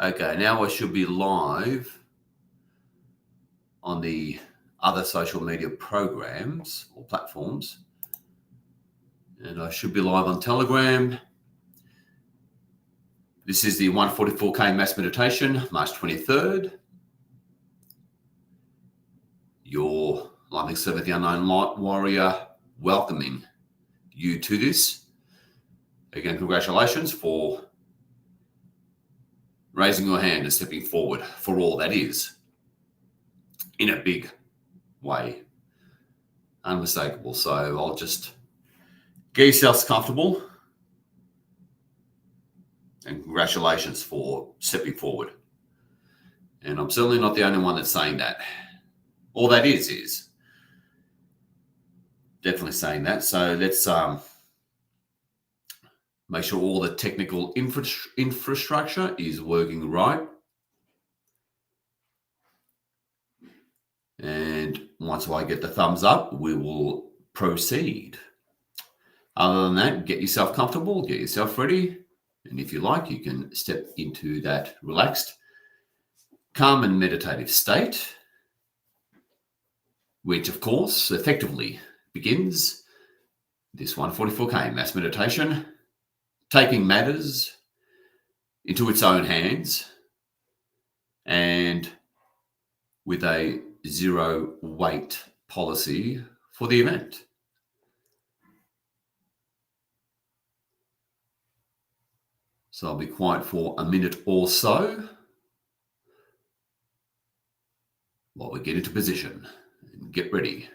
Okay, now I should be live on the other social media programs or platforms. And I should be live on Telegram. This is the 144K Mass Meditation, March 23rd. Your loving servant, the Unknown Light Warrior, welcoming you to this. Again, congratulations for raising your hand and stepping forward for all that is, in a big way, unmistakable. So I'll just get yourselves comfortable, and congratulations for stepping forward. And I'm certainly not the only one that's saying that. All that is definitely saying that. So let's make sure all the technical infrastructure is working right. And once I get the thumbs up, we will proceed. Other than that, get yourself comfortable, get yourself ready. And if you like, you can step into that relaxed, calm and meditative state, which of course effectively begins this 144K Mass Meditation, taking matters into its own hands and with a zero weight policy for the event. So I'll be quiet for a minute or so while we get into position and get ready.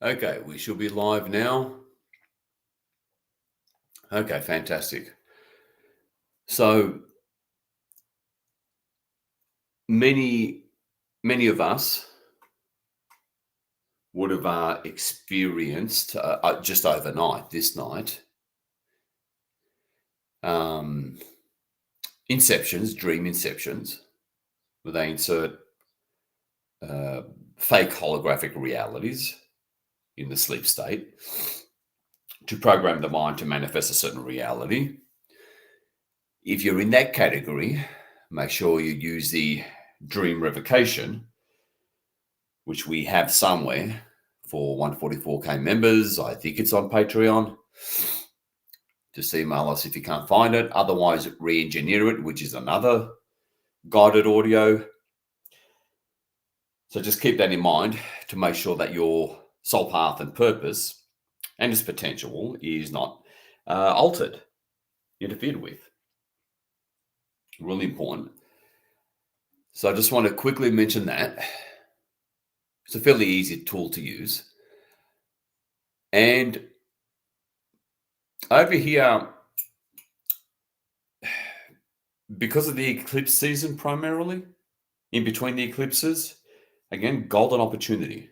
Okay, we should be live now. Okay, fantastic. So many, many of us would have experienced just overnight, this night, um, inceptions, dream inceptions, where they insert uh, fake holographic realities in the sleep state to program the mind to manifest a certain reality. If you're in that category, make sure you use the dream revocation, which we have somewhere for 144K members. I think it's on Patreon. Just email us if you can't find it. Otherwise, re-engineer it, which is another guided audio. So just keep that in mind to make sure that your soul path and purpose and its potential is not altered, interfered with. Really important. So I just want to quickly mention that. It's a fairly easy tool to use. And over here, because of the eclipse season primarily, in between the eclipses, again, golden opportunity.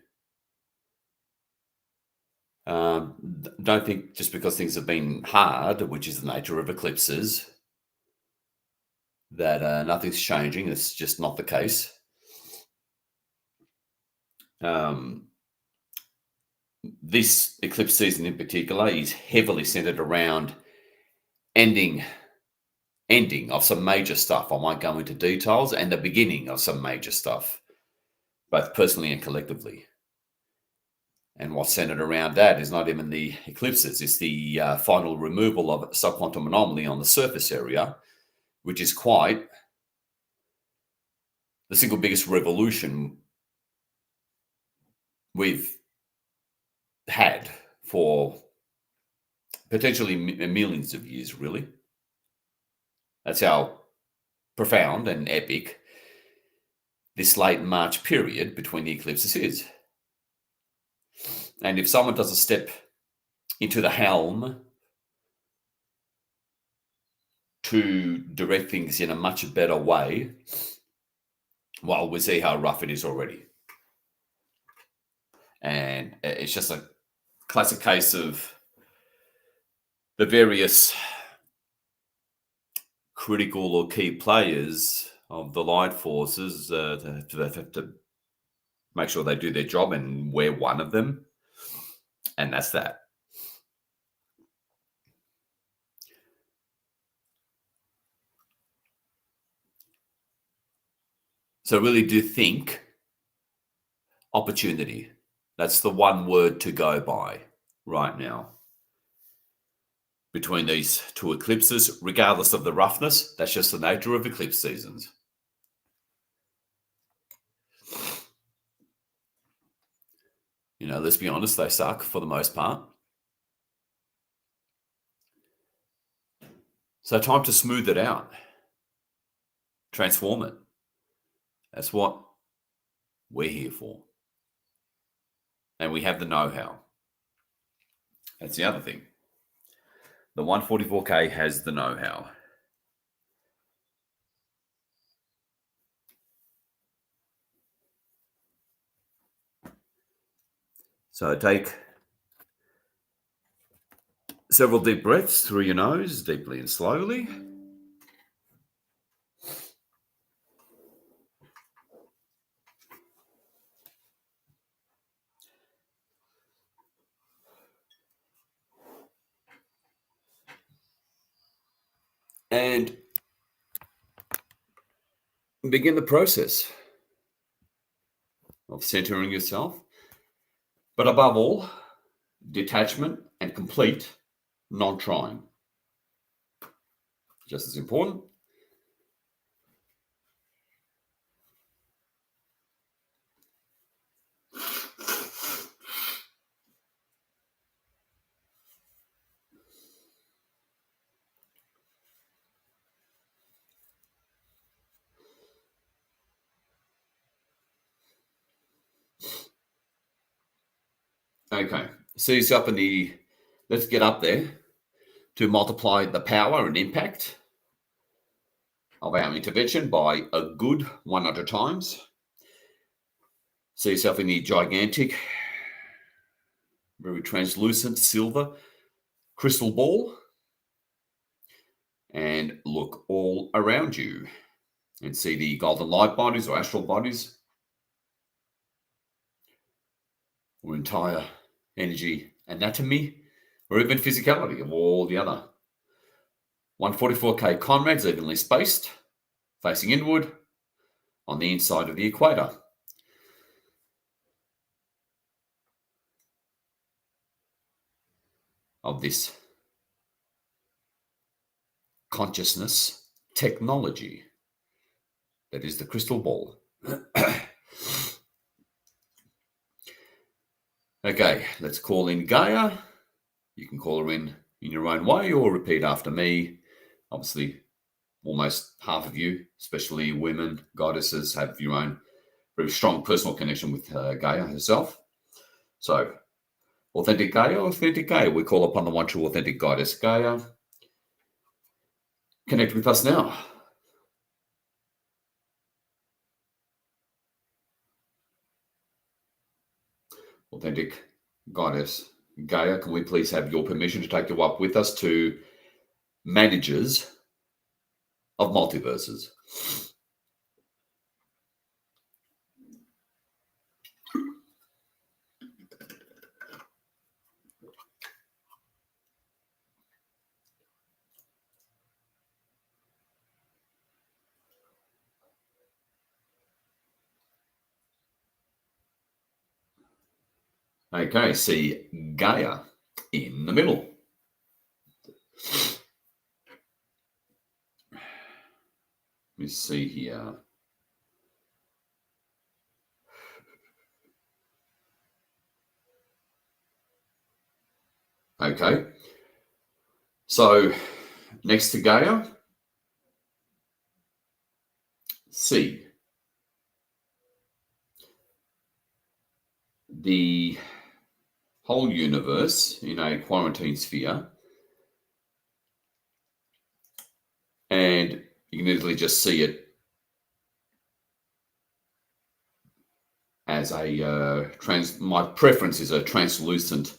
Don't think just because things have been hard, which is the nature of eclipses, that nothing's changing. It's just not the case. This eclipse season in particular is heavily centered around ending of some major stuff. I won't go into details, and the beginning of some major stuff, both personally and collectively. And what's centered around that is not even the eclipses, it's the final removal of a subquantum anomaly on the surface area, which is quite the single biggest revolution we've had for potentially millions of years, really. That's how profound and epic this late March period between the eclipses is. And if someone doesn't step into the helm to direct things in a much better way, well, we see how rough it is already. And it's just a classic case of the various critical or key players of the light forces to make sure they do their job, and we're one of them. And that's that. So really do think opportunity. That's the one word to go by right now. Between these two eclipses, regardless of the roughness, that's just the nature of eclipse seasons. You know, let's be honest, they suck for the most part. So time to smooth it out. Transform it. That's what we're here for. And we have the know-how. That's the other thing. The 144K has the know-how. So take several deep breaths through your nose, deeply and slowly. And begin the process of centering yourself. But above all, detachment and complete non-trying. Just as important. Okay. See yourself in the, let's get up there to multiply the power and impact of our intervention by a good 100 times. See yourself in the gigantic, very translucent silver crystal ball, and look all around you and see the golden light bodies or astral bodies or entire energy anatomy or even physicality of all the other 144K comrades evenly spaced, facing inward on the inside of the equator. Of this consciousness technology that is the crystal ball. Okay, let's call in Gaia. You can call her in your own way or repeat after me. Obviously, almost half of you, especially women, goddesses, have your own very strong personal connection with Gaia herself. So, authentic Gaia, we call upon the one true authentic goddess Gaia. Connect with us now. Authentic goddess Gaia, can we please have your permission to take you up with us to managers of multiverses? Okay, see Gaia in the middle. Let me see here. Okay. So next to Gaia, see the whole universe in a quarantine sphere, and you can easily just see it as a my preference is a translucent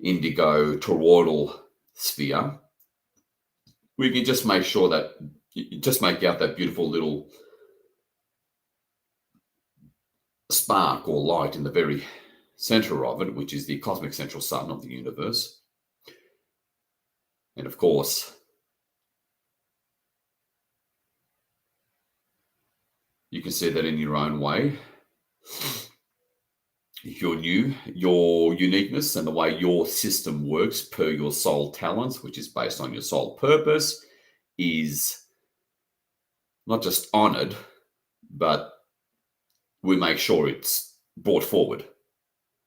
indigo toroidal sphere. We can just make sure that you just make out that beautiful little spark or light in the very center of it, which is the cosmic central sun of the universe. And of course, you can see that in your own way. If you're new, your uniqueness and the way your system works per your soul talents, which is based on your soul purpose, is not just honored, but we make sure it's brought forward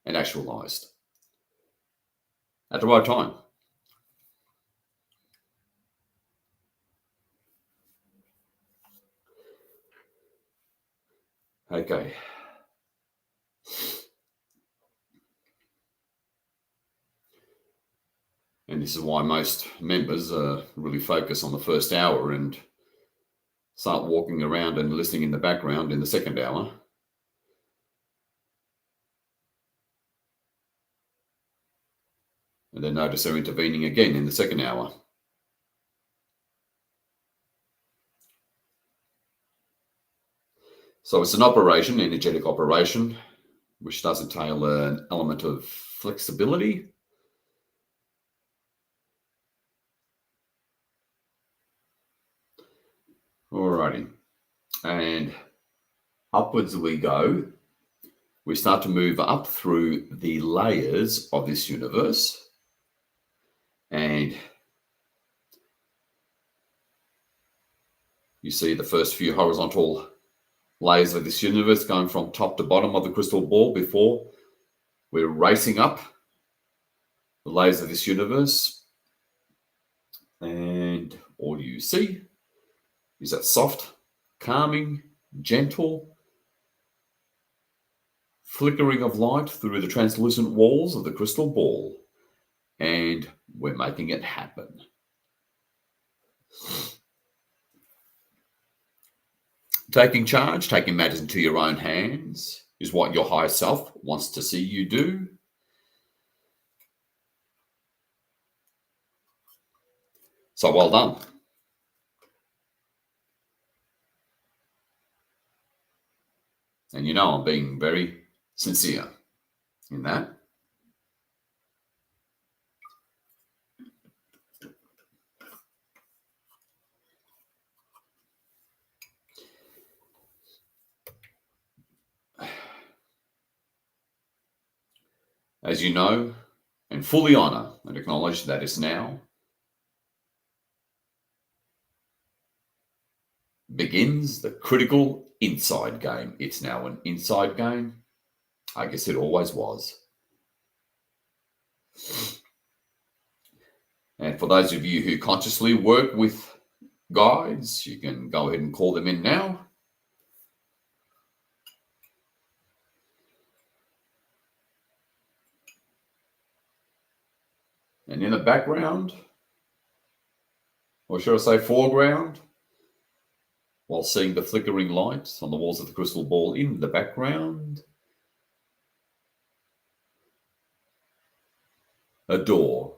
and actualized at the right time. Okay. And this is why most members really focus on the first hour and start walking around and listening in the background in the second hour. And then notice they're intervening again in the second hour. So it's an operation, energetic operation, which does entail an element of flexibility. Alrighty. And upwards we go. We start to move up through the layers of this universe. And you see the first few horizontal layers of this universe going from top to bottom of the crystal ball before we're racing up the layers of this universe. And all you see is that soft, calming, gentle, flickering of light through the translucent walls of the crystal ball. And we're making it happen. Taking charge, taking matters into your own hands is what your higher self wants to see you do. So well done. And you know I'm being very sincere in that. As you know, and fully honour and acknowledge that it's now begins the critical inside game. It's now an inside game. I guess it always was. And for those of you who consciously work with guides, you can go ahead and call them in now. And in the background, or should I say foreground, while seeing the flickering light on the walls of the crystal ball in the background, a door.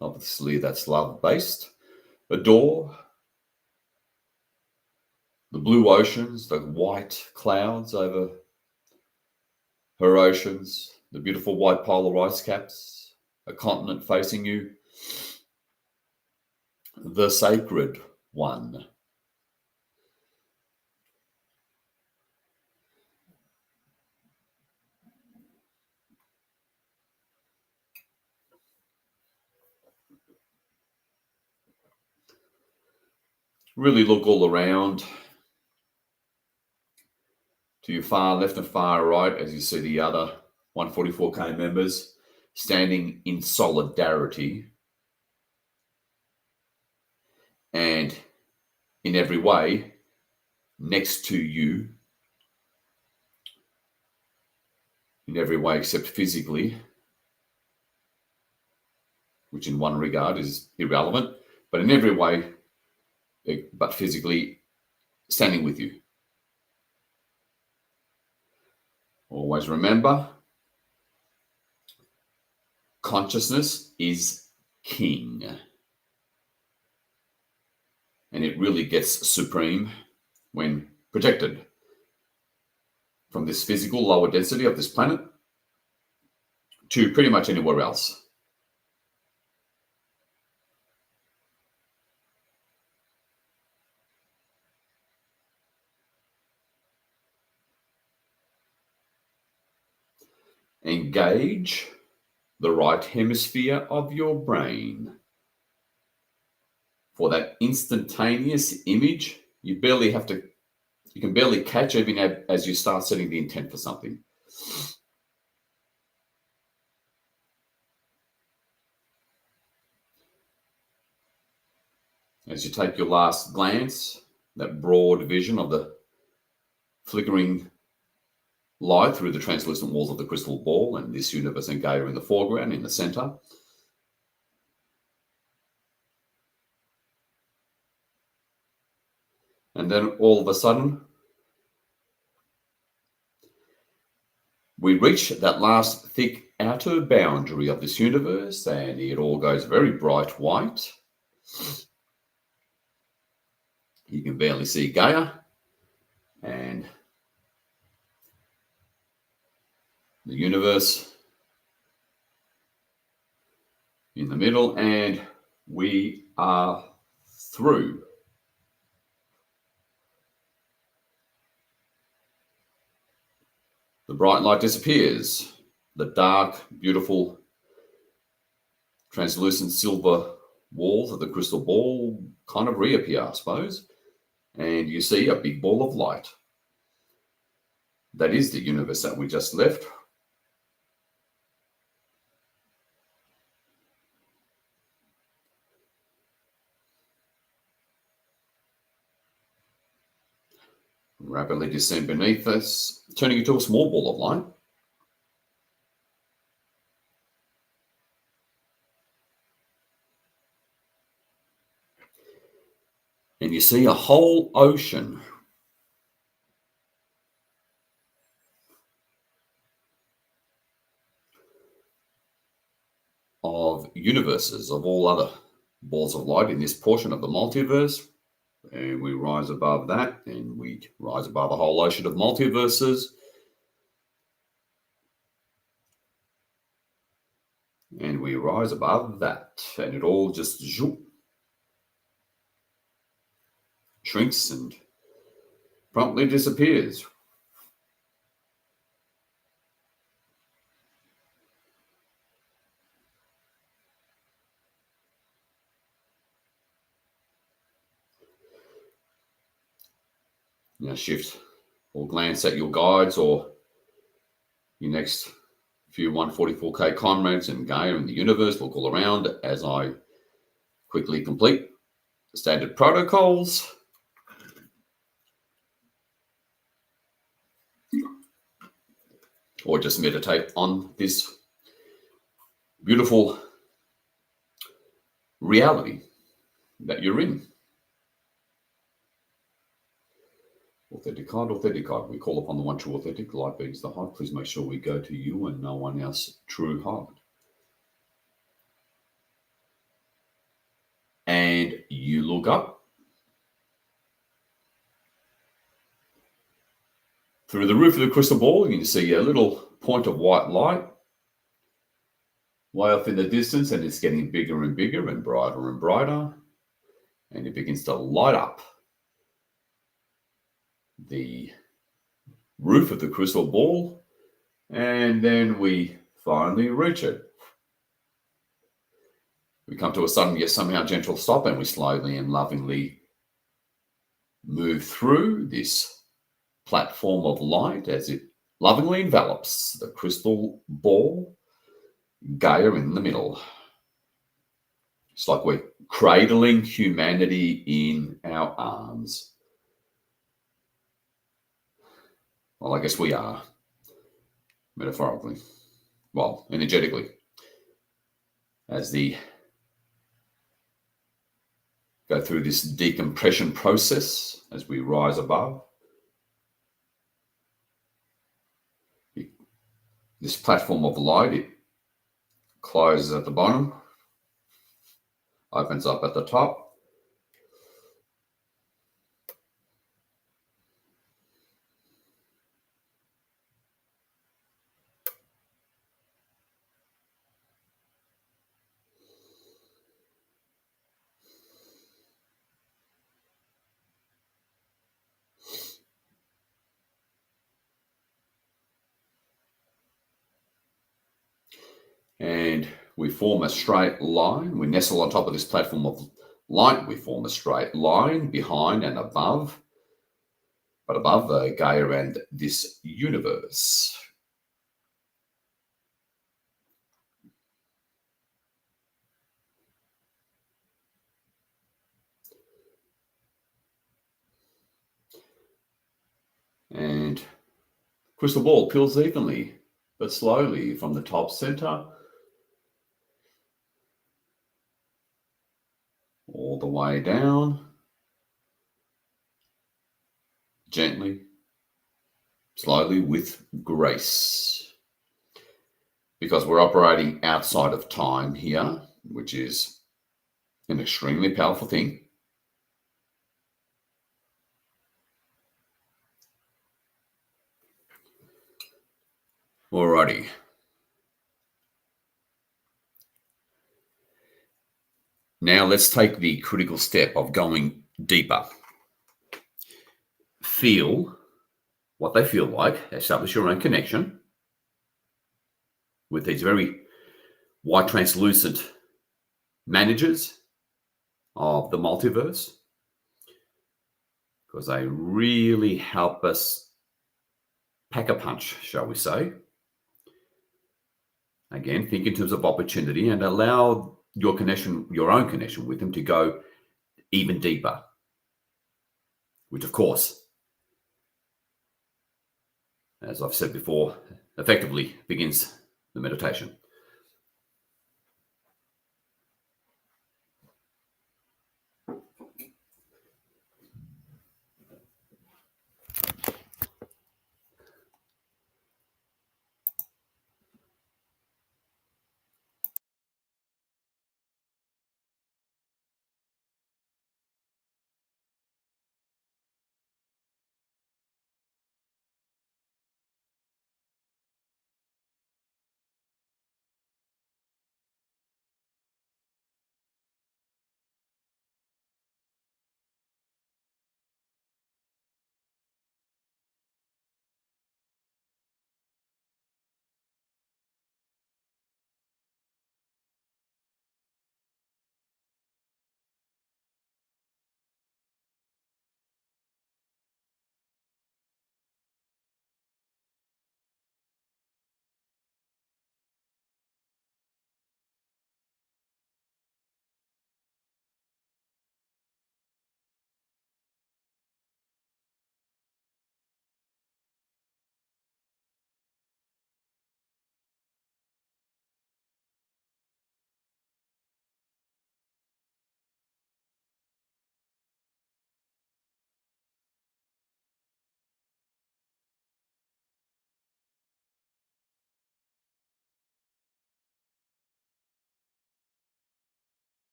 Obviously, that's love-based. A door, the blue oceans, the white clouds over her oceans, the beautiful white polar ice caps, a continent facing you, the sacred one. Really look all around to your far left and far right as you see the other 144K members standing in solidarity and in every way next to you, in every way except physically, which in one regard is irrelevant, but in every way but physically standing with you. Always remember, consciousness is king. And it really gets supreme when projected from this physical lower density of this planet to pretty much anywhere else. Engage the right hemisphere of your brain. For that instantaneous image, you can barely catch even as you start setting the intent for something. As you take your last glance, that broad vision of the flickering light through the translucent walls of the crystal ball and this universe and Gaia in the foreground, in the center. And then all of a sudden, we reach that last thick outer boundary of this universe and it all goes very bright white. You can barely see Gaia and the universe in the middle, and we are through. The bright light disappears. The dark, beautiful, translucent silver walls of the crystal ball kind of reappear, I suppose, and you see a big ball of light. That is the universe that we just left. rapidly descend beneath us, turning into a small ball of light. And you see a whole ocean of universes of all other balls of light in this portion of the multiverse. And we rise above that, and we rise above a whole ocean of multiverses. And we rise above that, and it all just shrinks and promptly disappears. Now shift or glance at your guides or your next few 144K comrades and Gaia in the universe. Look all around as I quickly complete the standard protocols. Or just meditate on this beautiful reality that you're in. Authentic heart, authentic heart. We call upon the one true authentic light beings the heart. Please make sure we go to you and no one else true heart. And you look up. Through the roof of the crystal ball, you can see a little point of white light way off in the distance, and it's getting bigger and bigger and brighter, and it begins to light up the roof of the crystal ball, and then we finally reach it. We come to a sudden yet somehow gentle stop, and we slowly and lovingly move through this platform of light as it lovingly envelops the crystal ball, Gaia in the middle. It's like we're cradling humanity in our arms. Well, I guess we are, metaphorically. Well, energetically. As the go through this decompression process as we rise above. This platform of light, it closes at the bottom, opens up at the top. And we form a straight line. We nestle on top of this platform of light. We form a straight line behind and above, but above Gaia and this universe. And crystal ball peels evenly, but slowly from the top center all the way down, gently, slowly, with grace. Because we're operating outside of time here, which is an extremely powerful thing. Alrighty. Now let's take the critical step of going deeper. Feel what they feel like. Establish your own connection with these very white translucent managers of the multiverse, because they really help us pack a punch, shall we say. Again, think in terms of opportunity and allow your connection, your own connection with them, to go even deeper, which of course as I've said before, effectively begins the meditation.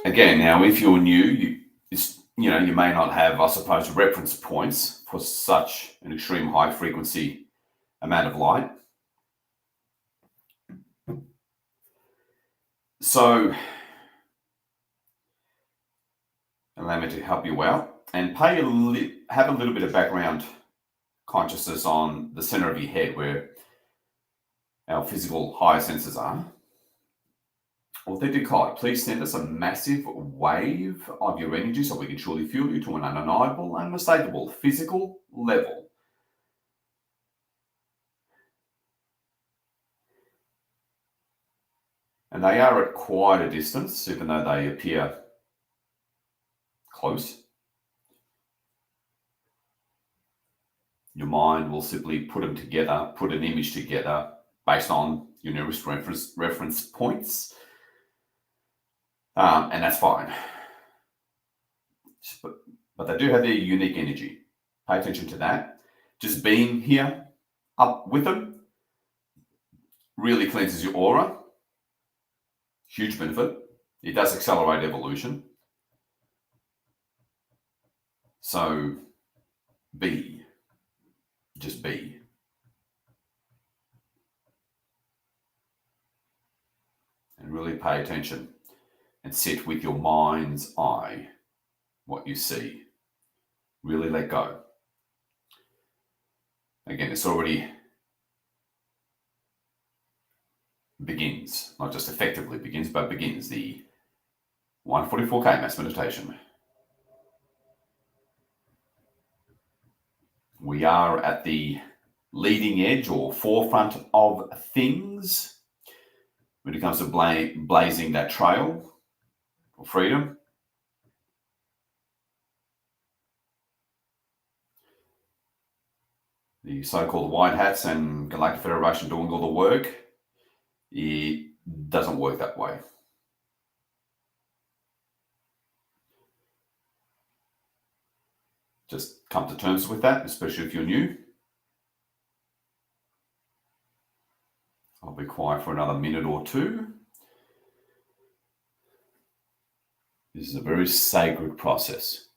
Again, now, if you're new, you may not have, I suppose, reference points for such an extreme high frequency amount of light. So, allow me to help you out and have a little bit of background consciousness on the center of your head where our physical higher senses are. Authentic light, please send us a massive wave of your energy so we can truly feel you to an undeniable, unmistakable physical level. And they are at quite a distance, even though they appear close. Your mind will simply put them together, put an image together based on your nearest reference points. And that's fine. But they do have their unique energy. Pay attention to that. Just being here up with them really cleanses your aura. Huge benefit. It does accelerate evolution. So just be. And really pay attention and sit with your mind's eye, what you see. Really let go. Again, it's already begins, not just effectively begins, but begins the 144K mass meditation. We are at the leading edge or forefront of things when it comes to blazing that trail for freedom. The so-called white hats and Galactic Federation doing all the work, it doesn't work that way. Just come to terms with that, especially if you're new. I'll be quiet for another minute or two. This is a very sacred process.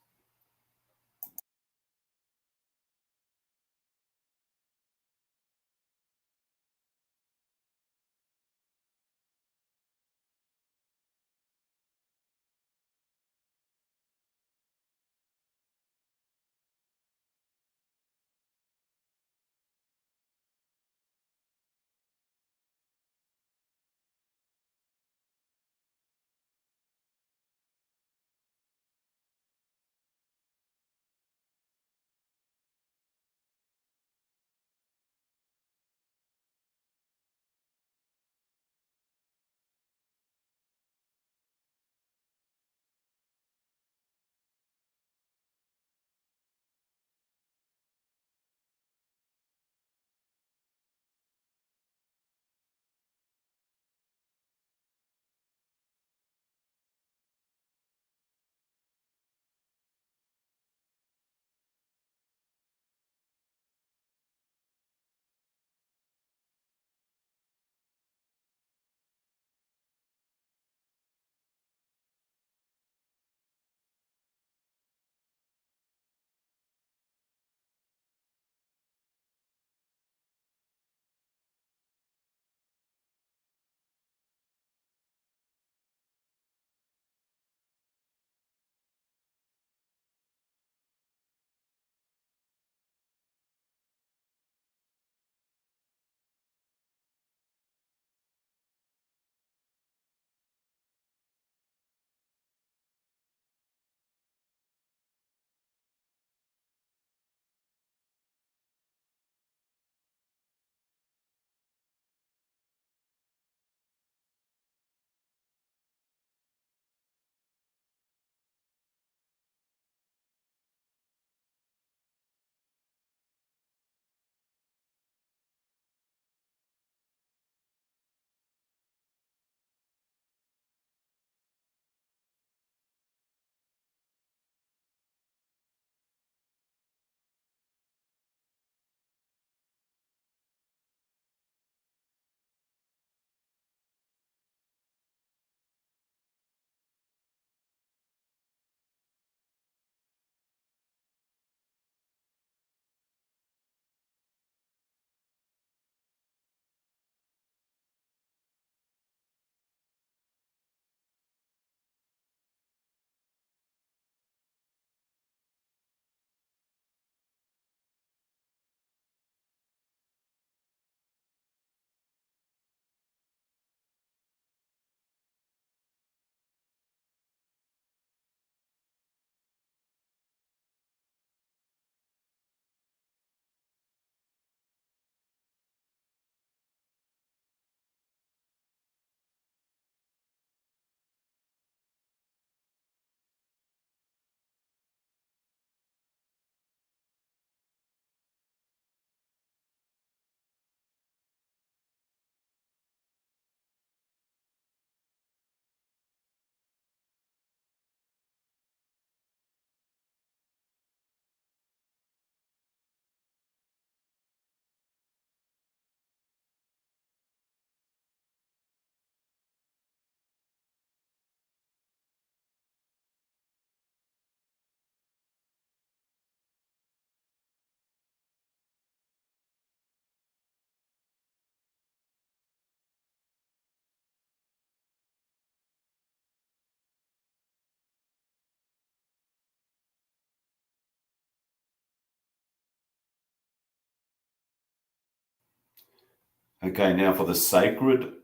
Okay, now for the sacred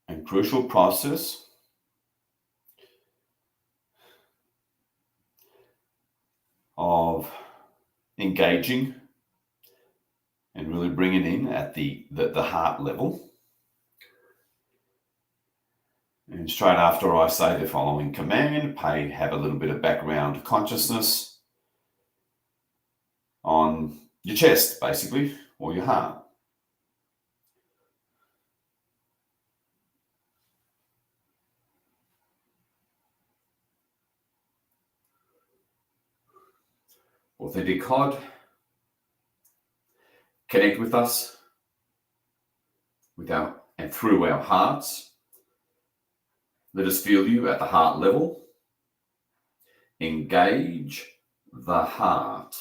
and crucial process of engaging and really bringing in at the heart level. And straight after I say the following command, have a little bit of background consciousness on your chest, basically, or your heart. Authentic God, connect with us and through our hearts. Let us feel you at the heart level. Engage the heart.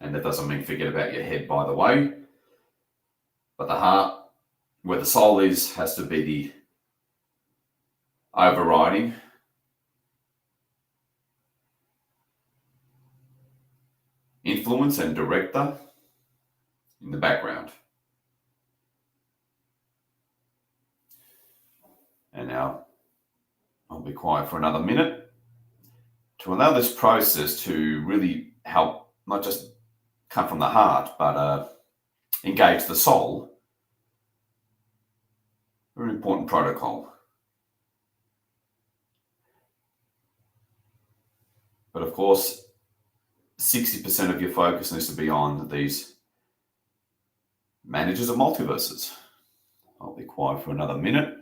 And that doesn't mean forget about your head, by the way. But the heart, where the soul is, has to be the overriding influence and director in the background. And now I'll be quiet for another minute to allow this process to really help not just come from the heart, but engage the soul. Very important protocol. But of course, 60% of your focus needs to be on these managers of multiverses. I'll be quiet for another minute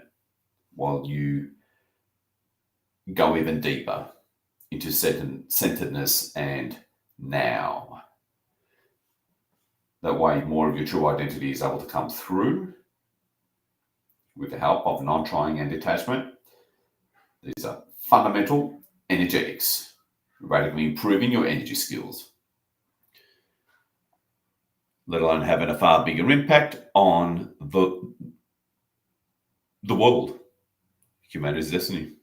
while you go even deeper into centeredness and now. That way, more of your true identity is able to come through with the help of non-trying and detachment. These are fundamental energetics, radically improving your energy skills, let alone having a far bigger impact on the world, humanity's destiny.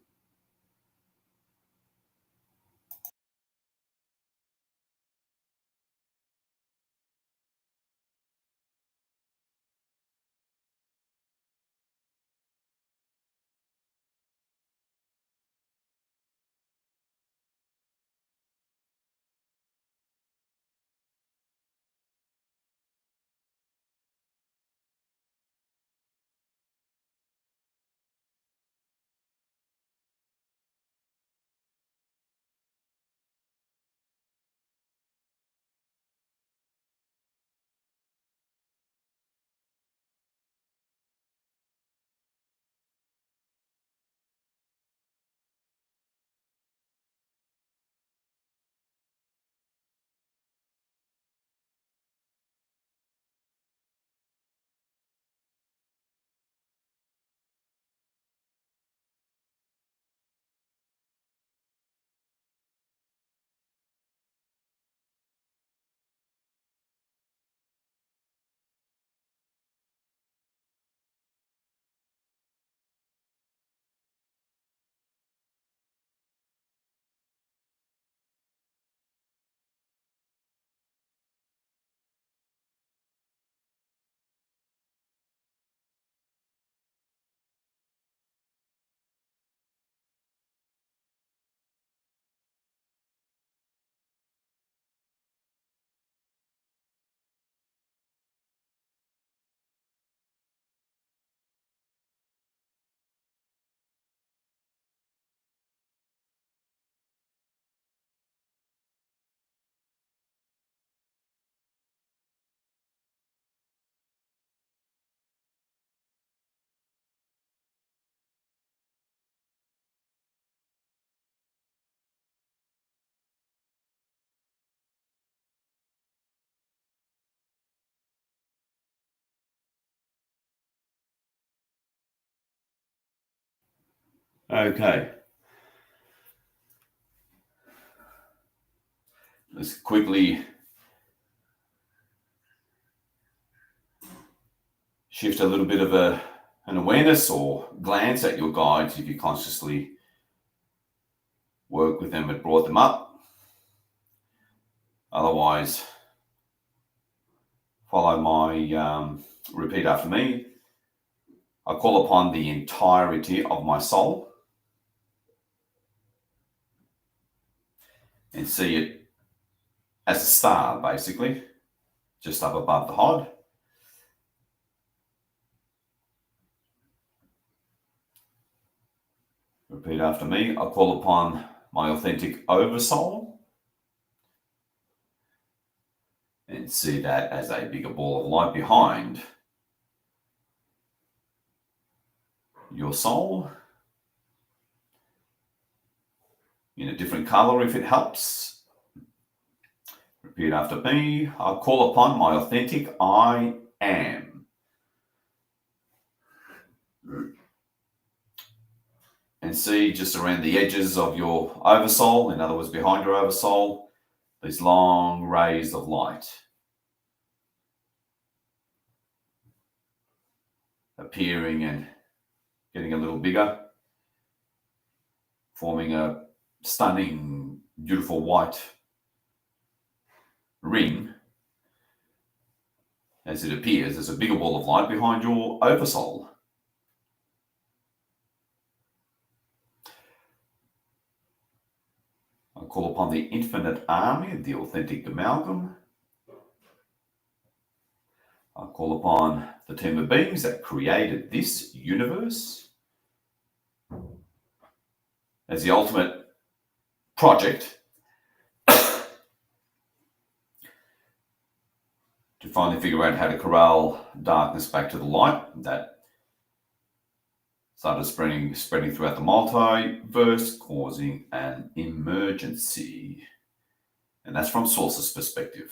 Okay. Let's quickly shift a little bit of an awareness or glance at your guides if you consciously work with them and brought them up. Otherwise, Follow my, repeat after me. I call upon the entirety of my soul and see it as a star, basically, just up above the hod. Repeat after me. I call upon my authentic oversoul and see that as a bigger ball of light behind your soul, in a different color if it helps. Repeat after me. I call upon my authentic I am. And see just around the edges of your oversoul, in other words, behind your oversoul, these long rays of light appearing and getting a little bigger, forming a stunning, beautiful white ring as it appears as a bigger ball of light behind your oversoul. I call upon the infinite army, the authentic amalgam. I call upon the team of beings that created this universe as the ultimate project to finally figure out how to corral darkness back to the light that started spreading throughout the multiverse, causing an emergency. And that's from Source's perspective.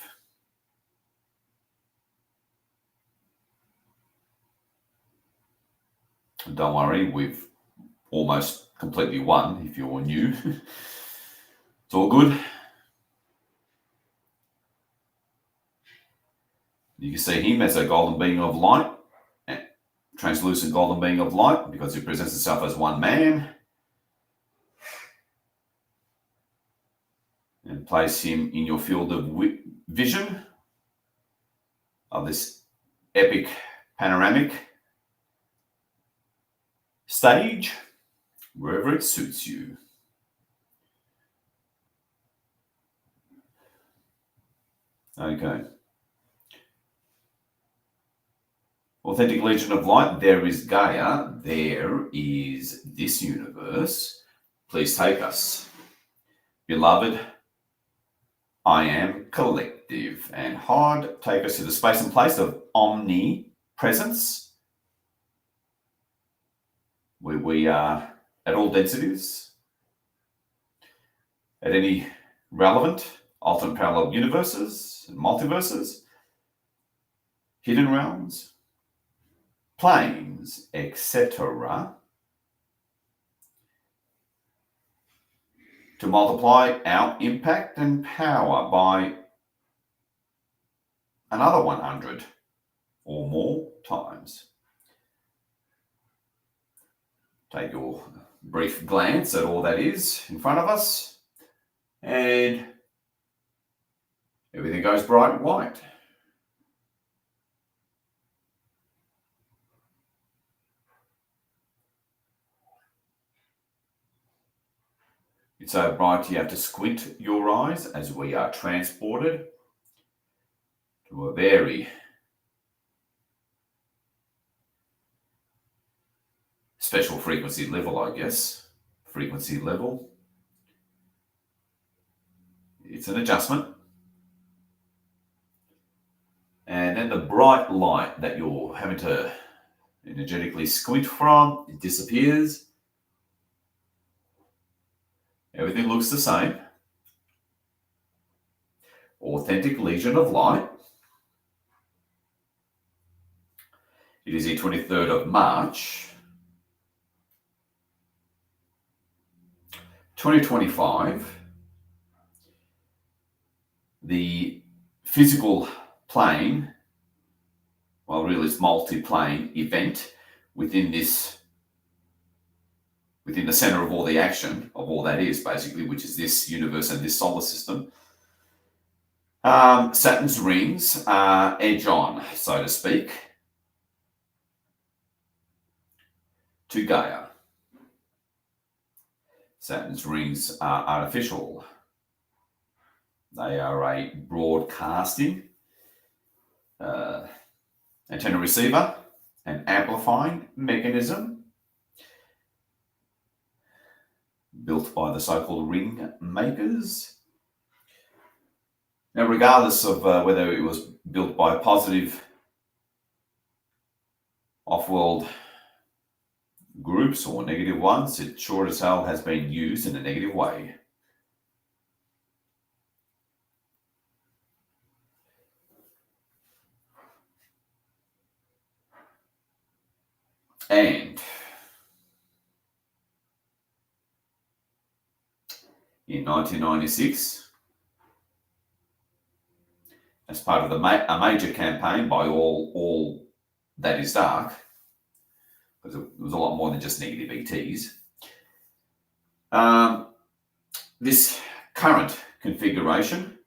And don't worry, we've almost completely won if you're new. It's all good. You can see him as a golden being of light, translucent golden being of light, because he presents himself as one man. And place him in your field of vision of this epic panoramic stage, wherever it suits you. Okay. Authentic Legion of Light, there is Gaia, there is this universe. Please take us. Beloved, I am collective. And hard, take us to the space and place of omnipresence, where we are at all densities, at any relevant alternate parallel universes and multiverses, hidden realms, planes, etc., to multiply our impact and power by another 100 or more times. Take your brief glance at all that is in front of us, and everything goes bright white. It's so bright you have to squint your eyes as we are transported to a very special frequency level, I guess. Frequency level. It's an adjustment. And then the bright light that you're having to energetically squint from, it disappears. Everything looks the same. Authentic Legion of Light. It is the 23rd of March, 2025. The physical plane, well, really it's multi-plane event within the center of all the action, of all that is basically, which is this universe and this solar system, Saturn's rings are edge on, so to speak, to Gaia. Saturn's rings are artificial. They are a broadcasting antenna receiver and amplifying mechanism built by the so-called ring makers. Now, regardless of whether it was built by positive off-world groups or negative ones, it sure as hell has been used in a negative way. And in 1996, as part of a major campaign by all that is dark, because it was a lot more than just negative ETs, this current configuration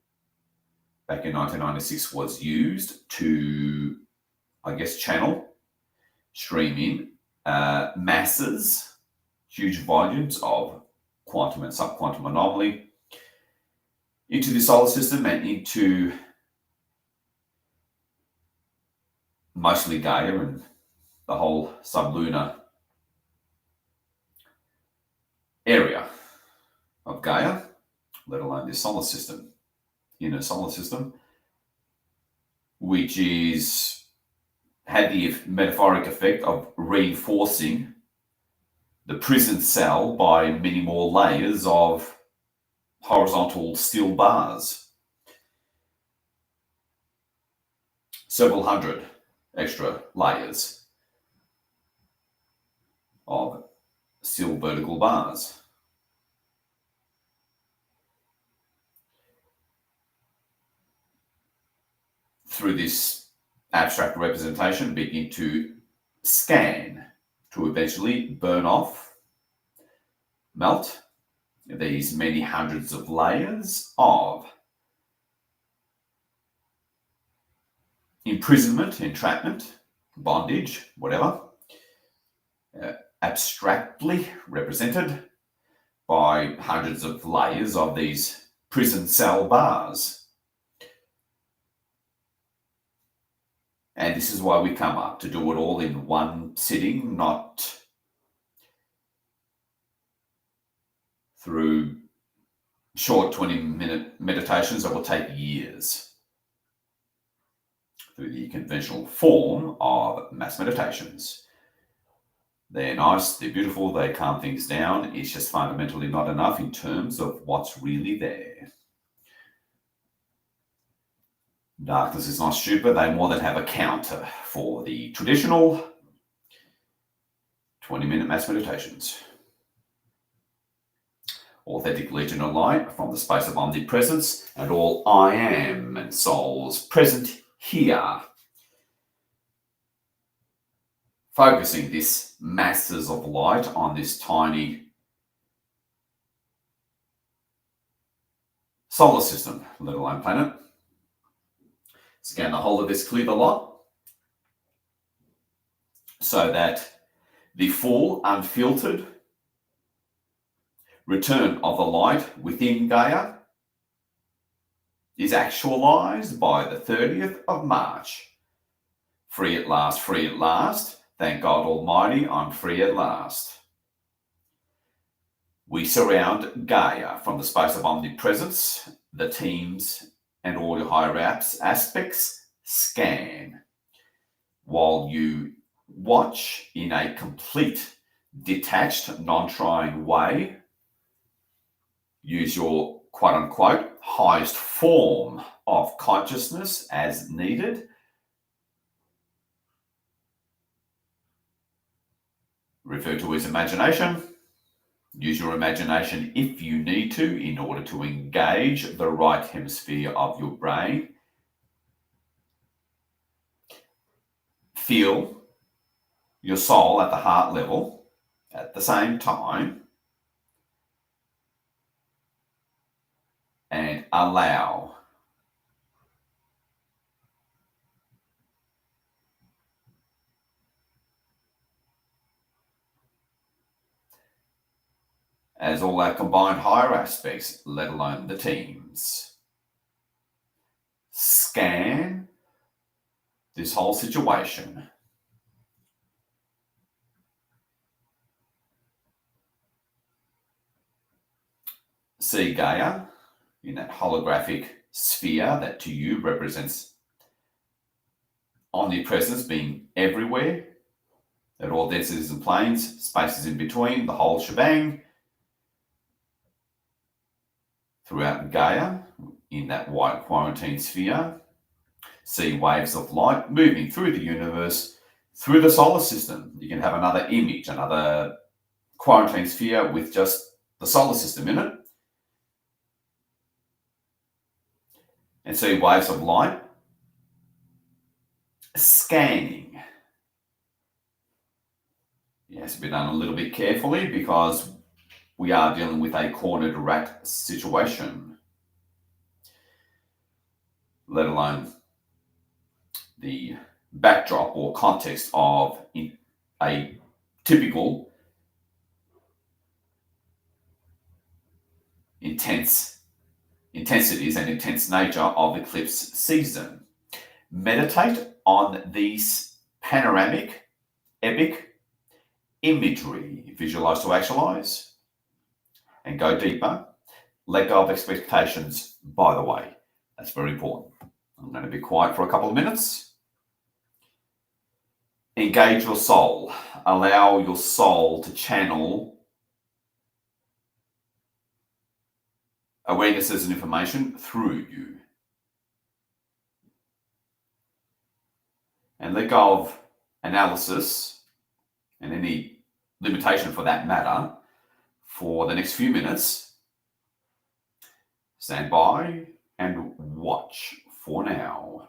back in 1996 was used to, I guess, stream in masses, huge volumes of quantum and subquantum anomaly into the solar system and into mostly Gaia and the whole sublunar area of Gaia, let alone this solar system, inner solar system, which had the metaphoric effect of reinforcing the prison cell by many more layers of horizontal steel bars. Several hundred extra layers of steel vertical bars. Through this abstract representation, begin to scan to eventually burn off, melt these many hundreds of layers of imprisonment, entrapment, bondage, whatever, abstractly represented by hundreds of layers of these prison cell bars. And this is why we come up to do it all in one sitting, not through short 20-minute meditations that will take years, through the conventional form of mass meditations. They're nice, they're beautiful, they calm things down. It's just fundamentally not enough in terms of what's really there. Darkness is not stupid. They more than have a counter for the traditional 20-minute mass meditations. Authentic Legion of Light from the space of omnipresence and all I am and souls present here. Focusing this masses of light on this tiny solar system, let alone planet. Scan the whole of this, clear the lot, so that the full, unfiltered return of the light within Gaia is actualized by the 30th of March. Free at last, free at last. Thank God Almighty, I'm free at last. We surround Gaia from the space of omnipresence, the teams and all your higher aspects scan while you watch in a complete, detached, non-trying way. Use your quote-unquote highest form of consciousness as needed. Refer to as imagination. Use your imagination if you need to in order to engage the right hemisphere of your brain. Feel your soul at the heart level at the same time and allow as all our combined higher aspects, let alone the teams, scan this whole situation. See Gaia in that holographic sphere that to you represents omnipresence, being everywhere, at all densities and planes, spaces in between, the whole shebang. Throughout Gaia, in that white quarantine sphere, see waves of light moving through the universe, through the solar system. You can have another image, another quarantine sphere with just the solar system in it. And see waves of light scanning. It has to be done a little bit carefully because we are dealing with a cornered rat situation, let alone the backdrop or context of a typical intensities and intense nature of eclipse season. Meditate on these panoramic, epic imagery. Visualize to actualize and go deeper. Let go of expectations, by the way. That's very important. I'm going to be quiet for a couple of minutes. Engage your soul. Allow your soul to channel awarenesses and information through you. And let go of analysis and any limitation for that matter for the next few minutes. Stand by and watch for now.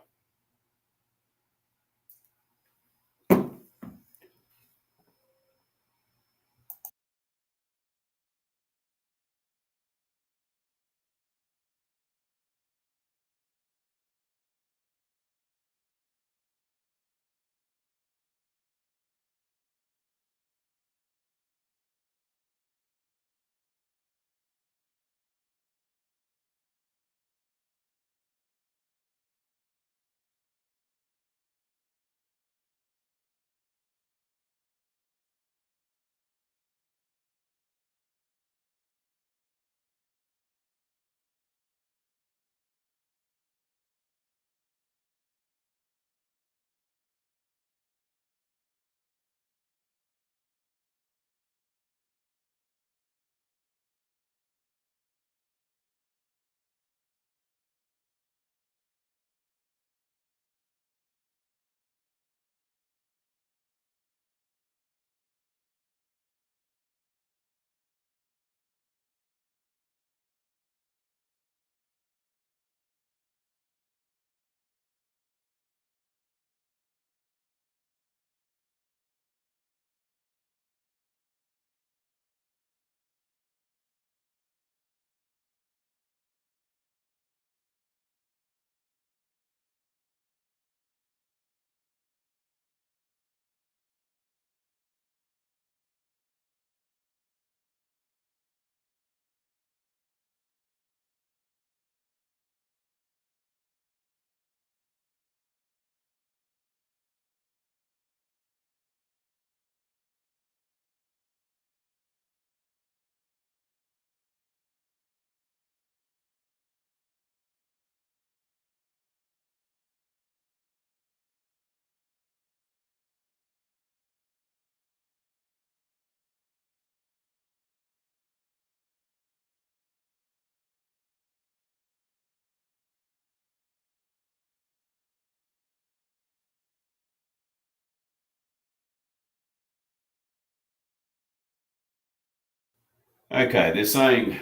Okay, they're saying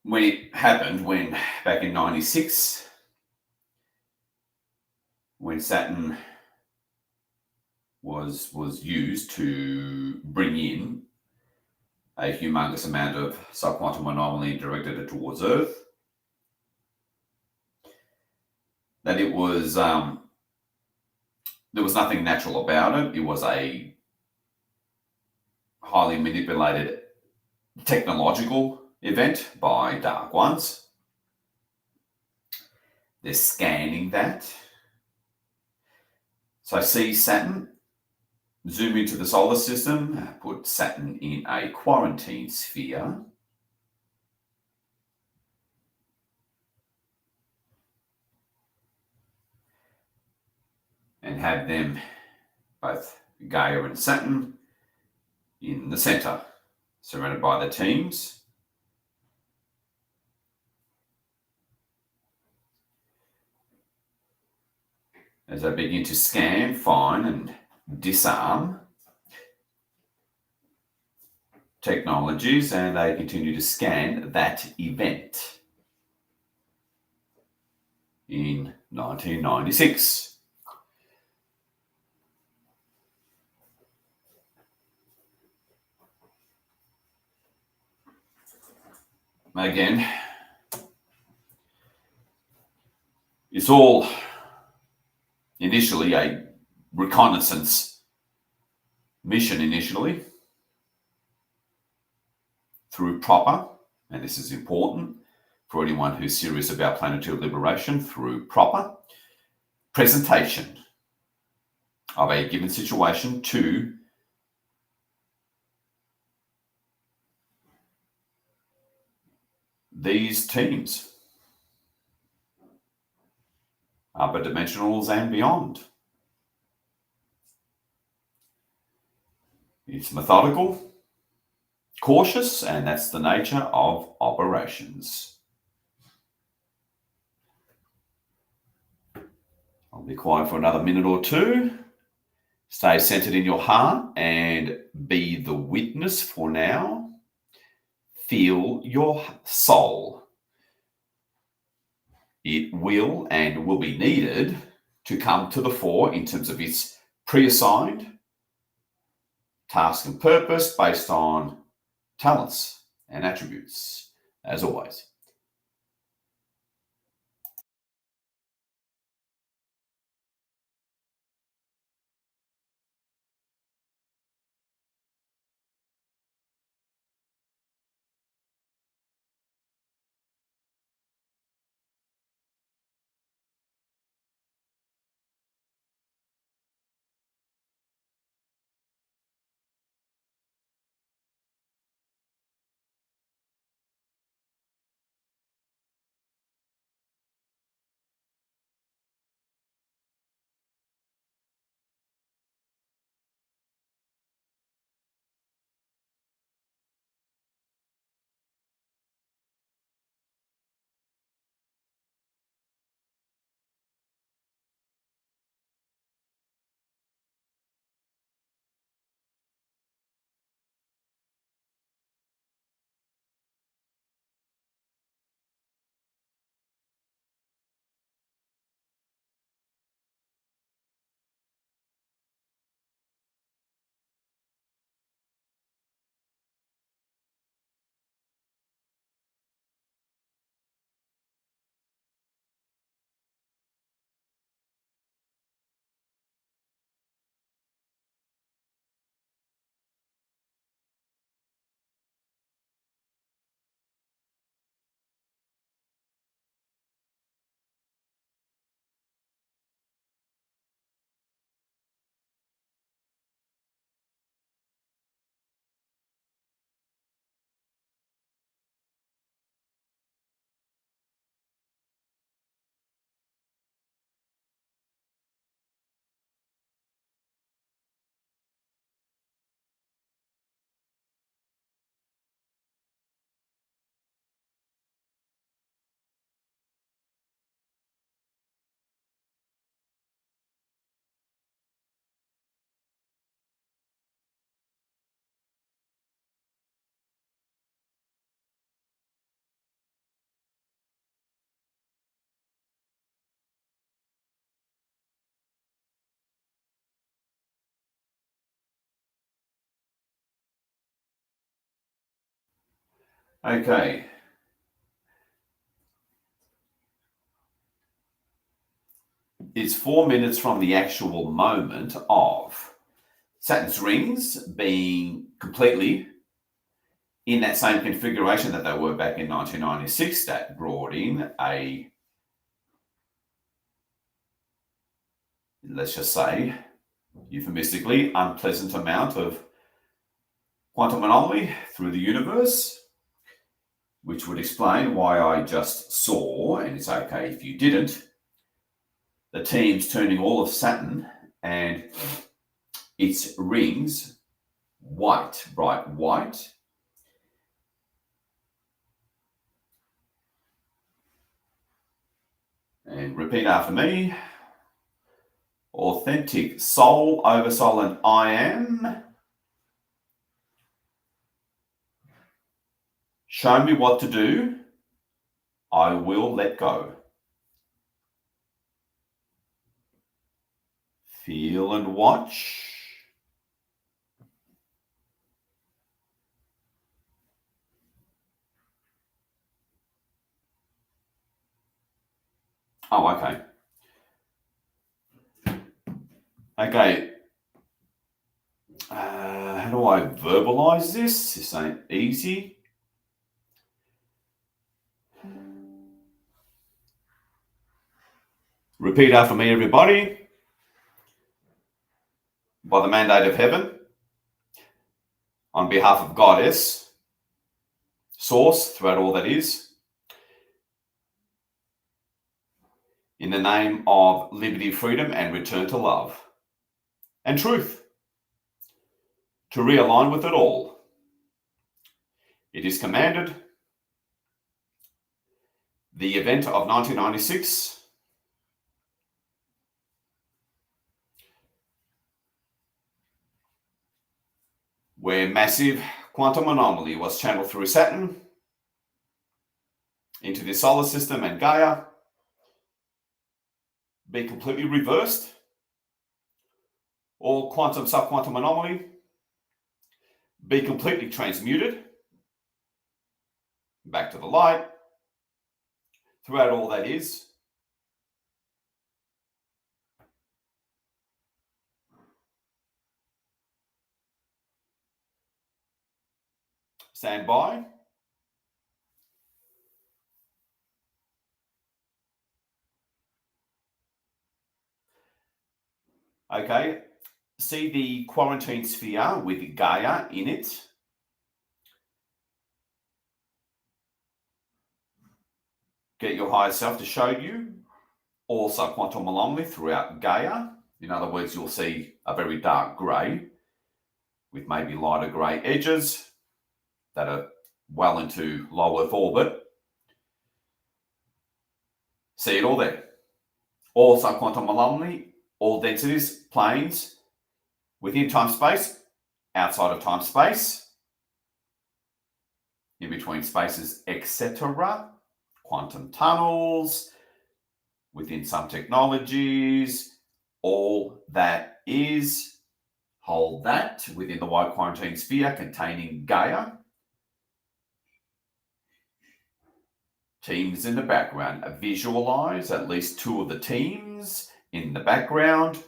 when it happened, back in 96, when Saturn was used to bring in a humongous amount of subquantum anomaly directed it towards Earth, that it was there was nothing natural about it. It was a highly manipulated technological event by dark ones. They're scanning that. So see Saturn, zoom into the solar system, put Saturn in a quarantine sphere. And have them, both Gaia and Saturn, in the centre, surrounded by the teams. As they begin to scan, find and disarm technologies, and they continue to scan that event in 1996. Again, it's all initially a reconnaissance mission initially through proper, and this is important for anyone who's serious about planetary liberation, through proper presentation of a given situation to these teams, upper dimensionals and beyond. It's methodical, cautious, and that's the nature of operations. I'll be quiet for another minute or two. Stay centered in your heart and be the witness for now. Feel your soul. It will and will be needed to come to the fore in terms of its pre-assigned task and purpose based on talents and attributes, as always. Okay. It's 4 minutes from the actual moment of Saturn's rings being completely in that same configuration that they were back in 1996, that brought in a, let's just say, euphemistically, unpleasant amount of quantum anomaly through the universe, which would explain why I just saw, and it's okay if you didn't, the teams turning all of Saturn and its rings white, bright white. And repeat after me. Authentic soul over soul and I am. Show me what to do. I will let go. Feel and watch. Oh, okay. Okay. How do I verbalize this? This ain't easy. Repeat after me, everybody. By the mandate of heaven, on behalf of Goddess, Source, throughout all that is, in the name of liberty, freedom, and return to love and truth, to realign with it all. It is commanded. The event of 1996, where massive quantum anomaly was channeled through Saturn into the solar system and Gaia, be completely reversed. All quantum subquantum anomaly be completely transmuted back to the light throughout all that is. Stand by. Okay, see the quarantine sphere with Gaia in it. Get your higher self to show you all subquantum anomaly throughout Gaia. In other words, you'll see a very dark grey with maybe lighter grey edges that are well into low Earth orbit. See it all there. All subquantum anomaly, all densities, planes, within time-space, outside of time-space, in between spaces, etc. Quantum tunnels, within some technologies, all that is, hold that within the white quarantine sphere containing Gaia. Teams in the background. Visualize at least two of the teams in the background.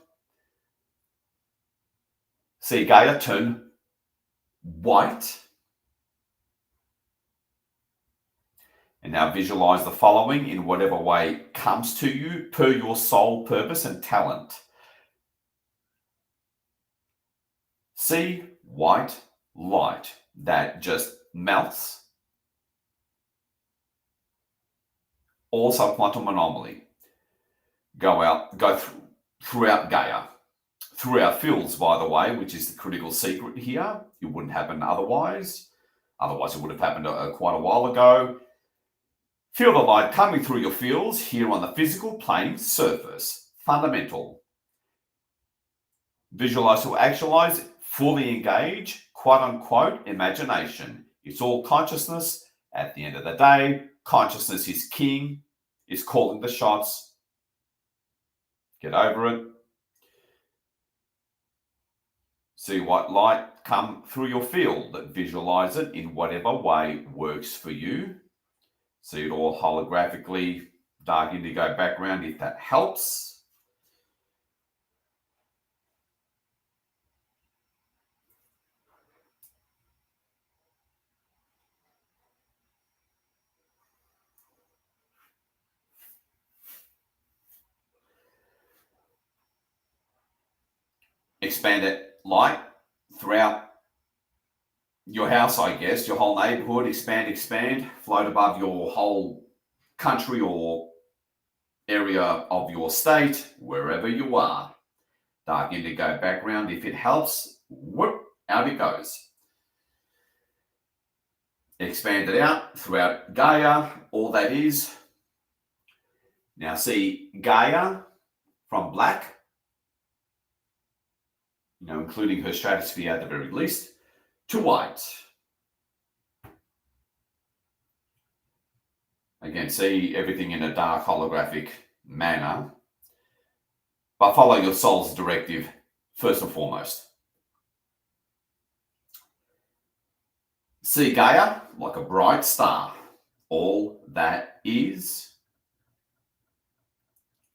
See Gaia turn white. And now visualize the following in whatever way comes to you per your soul purpose and talent. See white light that just melts. All subquantum anomaly. Go throughout Gaia. Through our fields, by the way, which is the critical secret here. It wouldn't happen otherwise. Otherwise, it would have happened quite a while ago. Feel the light coming through your fields here on the physical plane surface. Fundamental. Visualize or actualize, fully engage, quote unquote, imagination. It's all consciousness. At the end of the day, consciousness is king, is calling the shots. Get over it. See white light come through your field. Visualize it in whatever way works for you. See it all holographically, dark indigo background if that helps. expanded light throughout your house, I guess, your whole neighborhood, expand, float above your whole country or area of your state, wherever you are. Dark indigo background, if it helps, whoop, out it goes. Expand it out throughout Gaia, all that is. Now see Gaia from black, including her stratosphere at the very least, to white. Again, see everything in a dark holographic manner, but follow your soul's directive first and foremost. See Gaia like a bright star, all that is.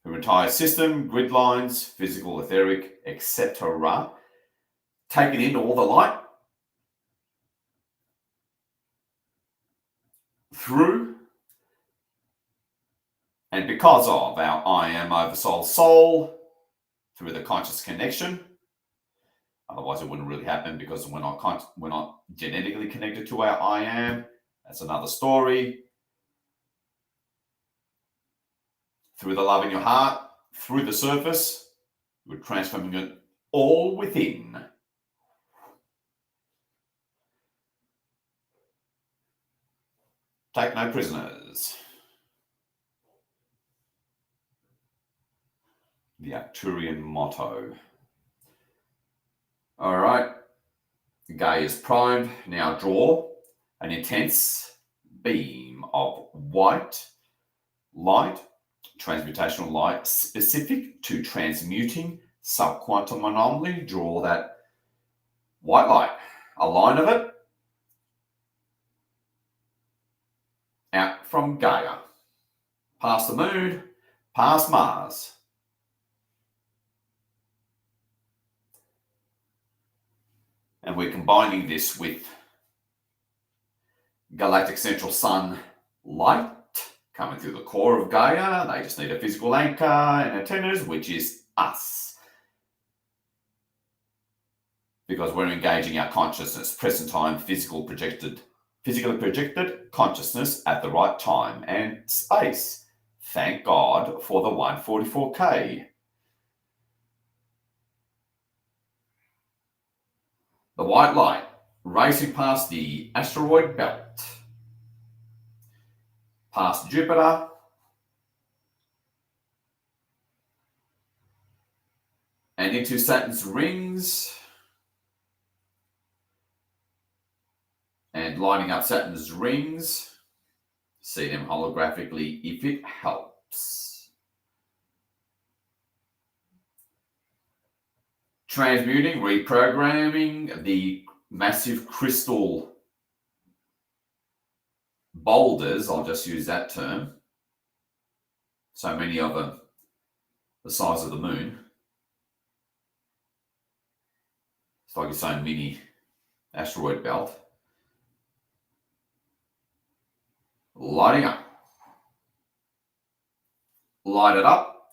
Her entire system, grid lines, physical, etheric, etc. Taking in all the light through and because of our I am oversoul soul through the conscious connection. Otherwise, it wouldn't really happen because we're not genetically connected to our I am. That's another story. Through the love in your heart, through the surface, we're transforming it all within. Take no prisoners. The Arcturian motto. All right. Gaia is primed. Now draw an intense beam of white light, transmutational light specific to transmuting subquantum anomaly. Draw that white light, a line of it, out from Gaia, past the moon, past Mars. And we're combining this with galactic central sun light coming through the core of Gaia. They just need a physical anchor and antennas, which is us. Because we're engaging our consciousness, present time, physically projected consciousness at the right time and space. Thank God for the 144K. The white light racing past the asteroid belt, past Jupiter, and into Saturn's rings, and lining up Saturn's rings. See them holographically if it helps. Transmuting, reprogramming the massive crystal boulders, I'll just use that term. So many of them the size of the moon. It's like its own mini asteroid belt. Lighting up. Light it up.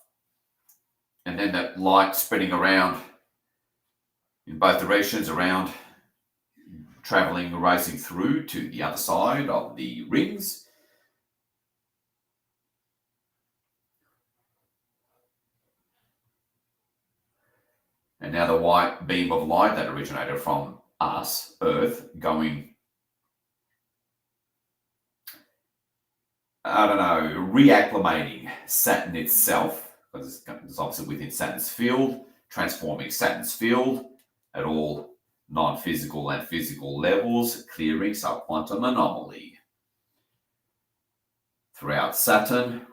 And then that light spreading around in both directions, around, traveling, racing through to the other side of the rings. And now the white beam of light that originated from us, Earth, going, reacclimating Saturn itself, because it's obviously within Saturn's field, transforming Saturn's field at all non-physical and physical levels, clearing subquantum anomaly. Throughout Saturn,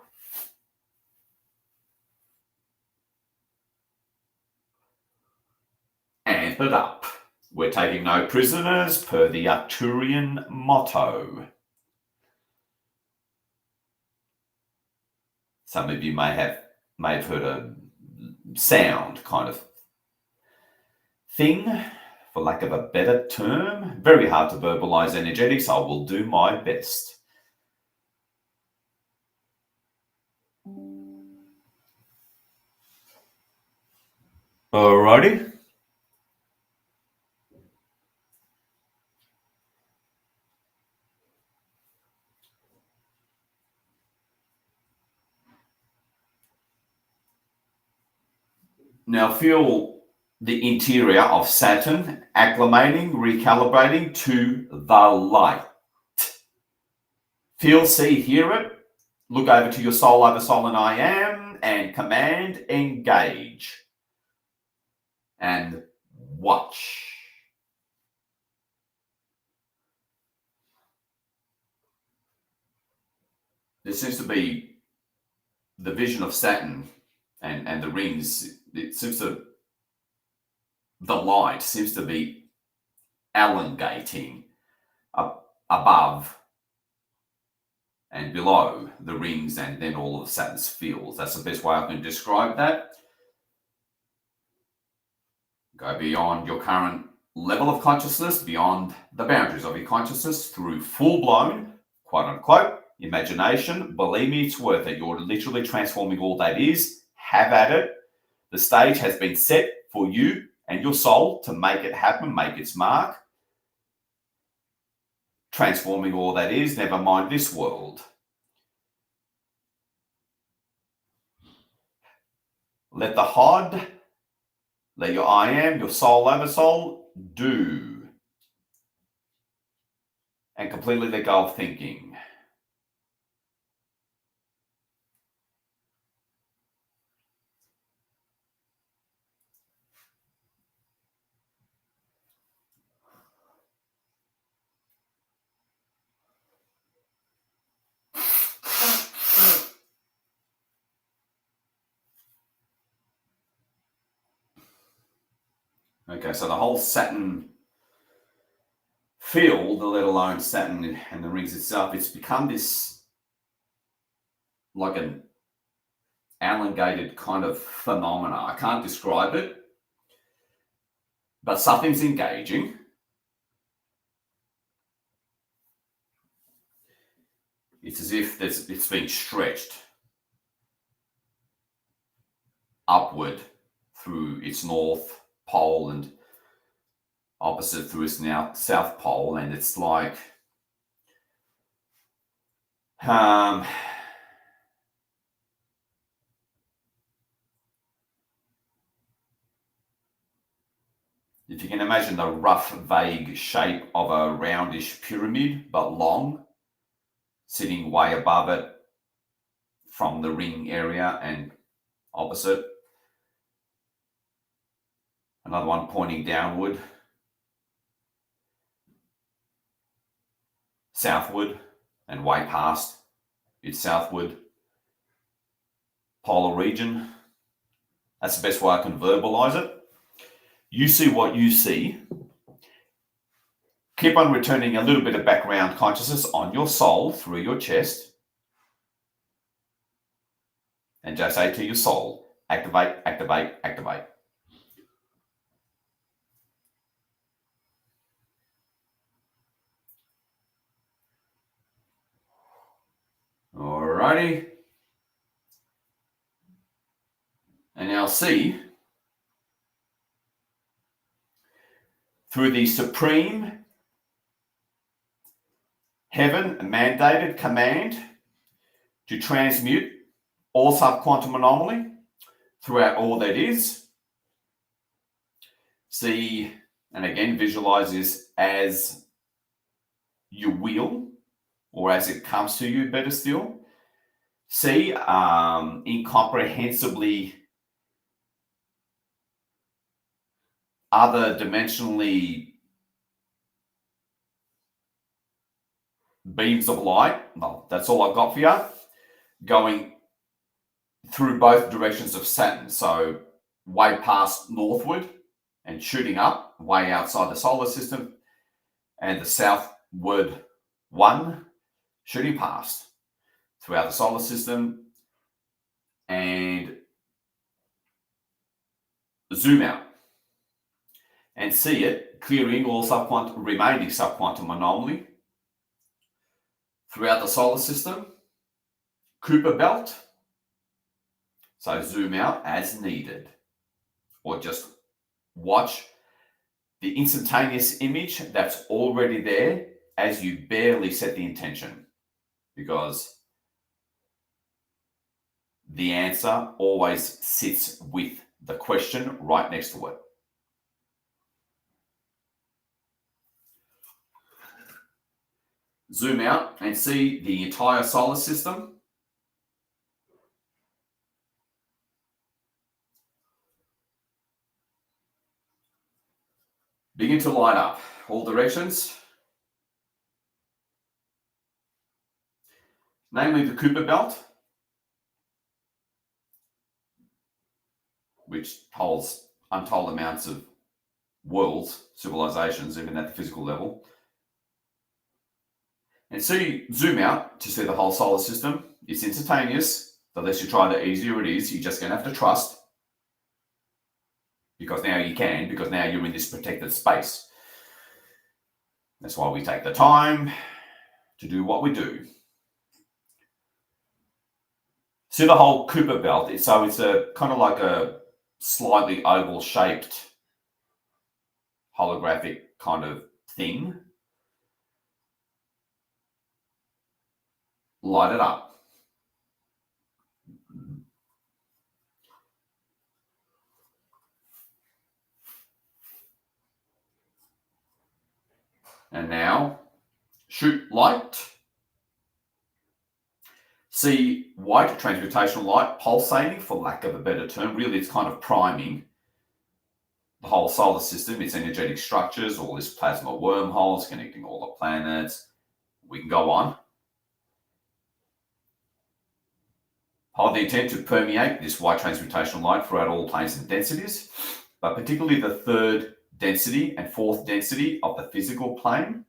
amp it up. We're taking no prisoners per the Arcturian motto. Some of you may have heard a sound kind of thing, for lack of a better term. Very hard to verbalize energetics. I will do my best. Alrighty. Now feel the interior of Saturn acclimating, recalibrating to the light. Feel, see, hear it. Look over to your soul, over soul, and I am, and command, engage. And watch. There seems to be the vision of Saturn and the rings. It seems to, the light seems to be elongating up above and below the rings and then all of Saturn's fields. That's the best way I can describe that. Go beyond your current level of consciousness, beyond the boundaries of your consciousness, through full-blown, quote-unquote, imagination. Believe me, it's worth it. You're literally transforming all that is. Have at it. The stage has been set for you and your soul to make it happen, make its mark. Transforming all that is, never mind this world. Let the HOD, let your I am, your soul over soul, do. And completely let go of thinking. Okay, so the whole Saturn field, let alone Saturn and the rings itself, it's become this like an elongated kind of phenomena. I can't describe it, but something's engaging. It's as if it's being stretched upward through its north pole and opposite through its now south pole, and it's like if you can imagine the rough, vague shape of a roundish pyramid, but long, sitting way above it from the ring area and opposite. Another one pointing downward, southward, and way past its southward polar region. That's the best way I can verbalize it. You see what you see. Keep on returning a little bit of background consciousness on your soul through your chest. And just say to your soul, activate, activate, activate. Alrighty. And now see, through the supreme heaven mandated command to transmute all subquantum anomaly throughout all that is. See, and again, visualize this as you will, or as it comes to you, better still. See, incomprehensibly other dimensionally beams of light. Well, that's all I've got for you. Going through both directions of Saturn. So way past northward and shooting up way outside the solar system, and the southward one shooting past throughout the solar system, and zoom out and see it clearing all remaining subquantum anomaly throughout the solar system, Kuiper belt. So zoom out as needed, or just watch the instantaneous image that's already there as you barely set the intention, because the answer always sits with the question right next to it. Zoom out and see the entire solar system. Begin to light up all directions, namely the Kuiper Belt, which holds untold amounts of worlds, civilizations, even at the physical level. And see, zoom out to see the whole solar system. It's instantaneous. The less you try, the easier it is. You're just going to have to trust. Because now you can, because now you're in this protected space. That's why we take the time to do what we do. See the whole Kuiper Belt. So it's a kind of like a slightly oval-shaped holographic kind of thing. Light it up. And now, shoot light. See white transmutational light pulsating, for lack of a better term. Really, it's kind of priming the whole solar system, its energetic structures, all this plasma wormholes connecting all the planets. We can go on. Hold the intent to permeate this white transmutational light throughout all planes and densities, but particularly the third density and fourth density of the physical plane,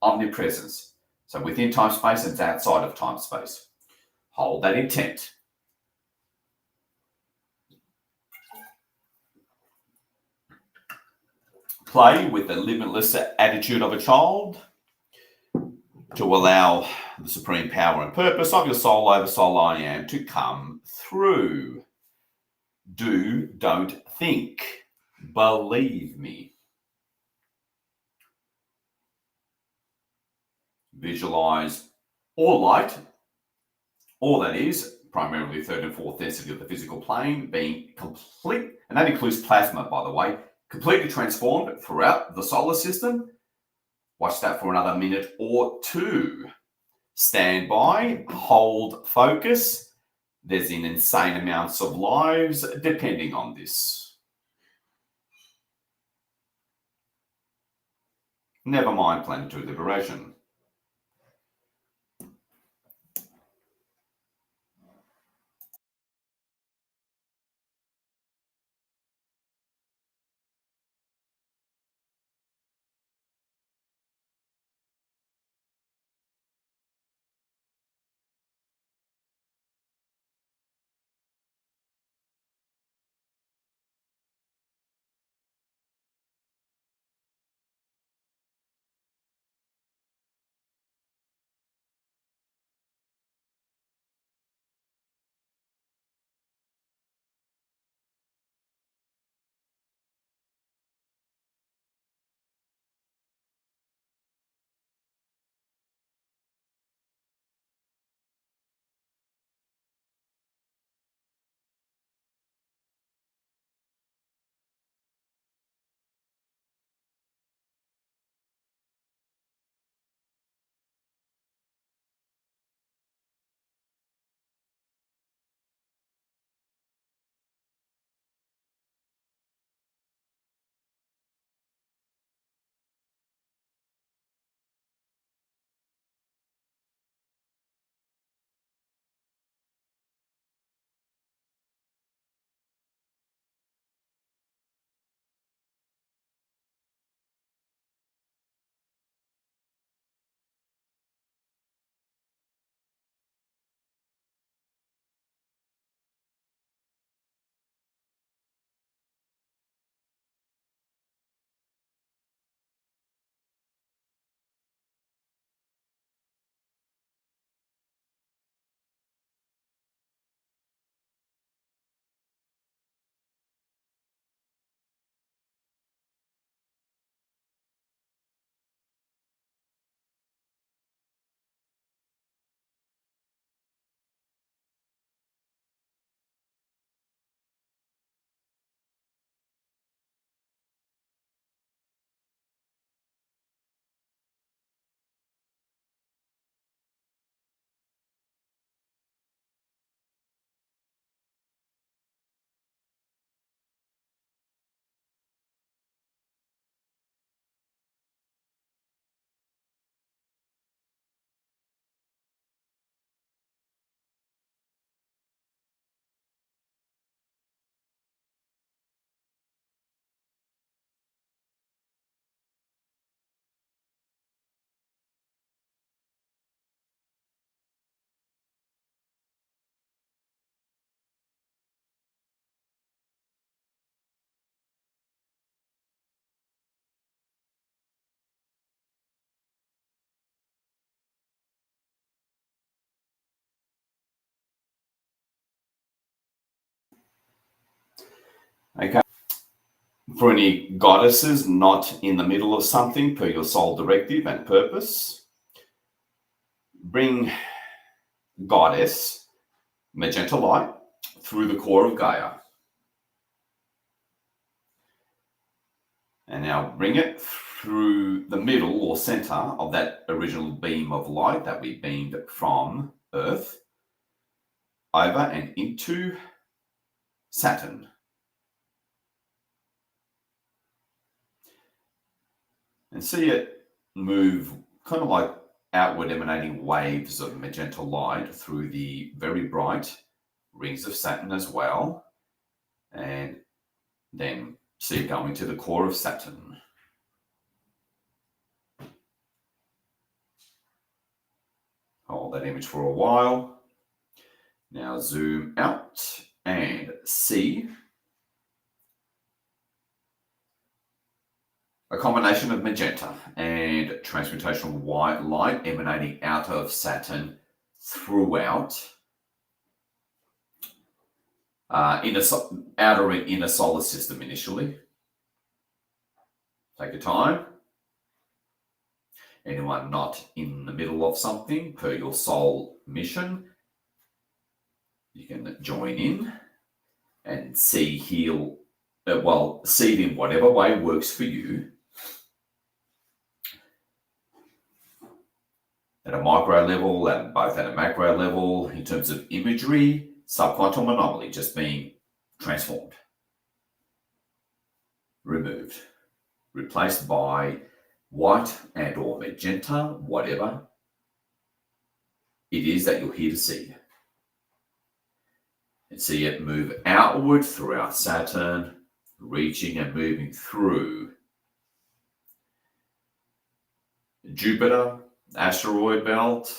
omnipresence. So within time-space and outside of time-space. Hold that intent. Play with the limitless attitude of a child to allow the supreme power and purpose of your soul over soul I am to come through. Do, don't think. Believe me. Visualize all light, all that is, primarily third and fourth density of the physical plane, being complete, and that includes plasma, by the way, completely transformed throughout the solar system. Watch that for another minute or two. Stand by, hold focus. There's an insane amounts of lives depending on this. Never mind planetary liberation. Okay. For any goddesses not in the middle of something per your soul directive and purpose, bring goddess magenta light through the core of Gaia. And now bring it through the middle or center of that original beam of light that we beamed from Earth over and into Saturn. And see it move kind of like outward emanating waves of magenta light through the very bright rings of Saturn as well. And then see it going to the core of Saturn. Hold that image for a while. Now zoom out and see a combination of magenta and transmutational white light emanating out of Saturn throughout outer and inner solar system initially. Take your time. Anyone not in the middle of something per your soul mission, you can join in and see, heal, see it in whatever way works for you. At a micro level and both at a macro level, in terms of imagery, subquantum anomaly just being transformed, removed, replaced by white and or magenta, whatever it is that you're here to see. And see it move outward throughout Saturn, reaching and moving through Jupiter, asteroid belt,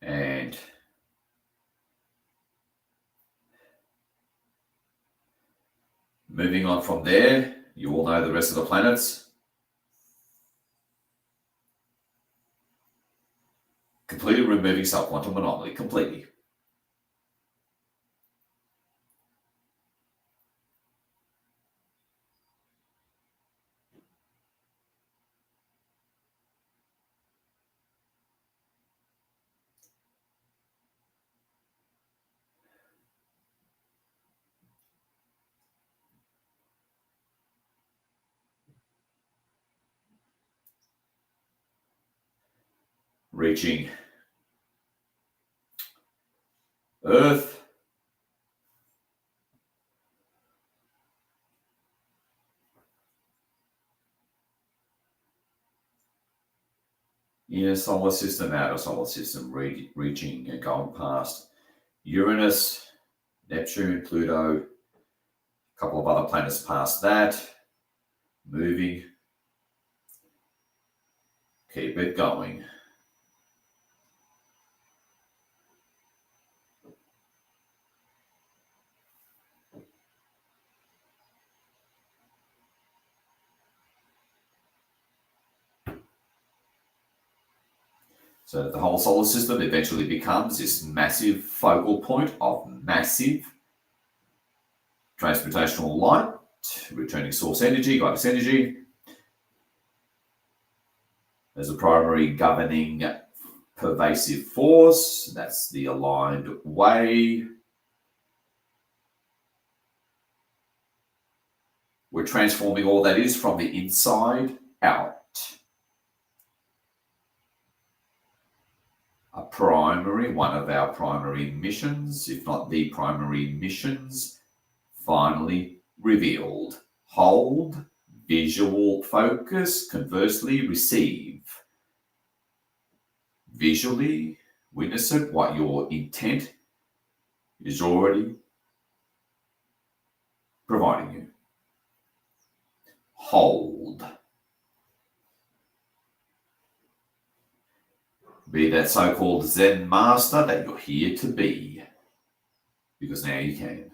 and moving on from there, you all know the rest of the planets. Completely removing subquantum anomaly, completely. Reaching Earth, inner solar system, outer solar system, reaching and going past Uranus, Neptune, Pluto, a couple of other planets past that, moving. Keep it going. So that the whole solar system eventually becomes this massive focal point of massive transmutational light, returning source energy, goddess energy, as a primary governing pervasive force. That's the aligned way. We're transforming all that is from the inside out. One of our primary missions, if not the primary missions, finally revealed. Hold, visual focus, conversely receive. Visually witness it, what your intent is already providing you. Hold. Be that so-called Zen master that you're here to be, because now you can.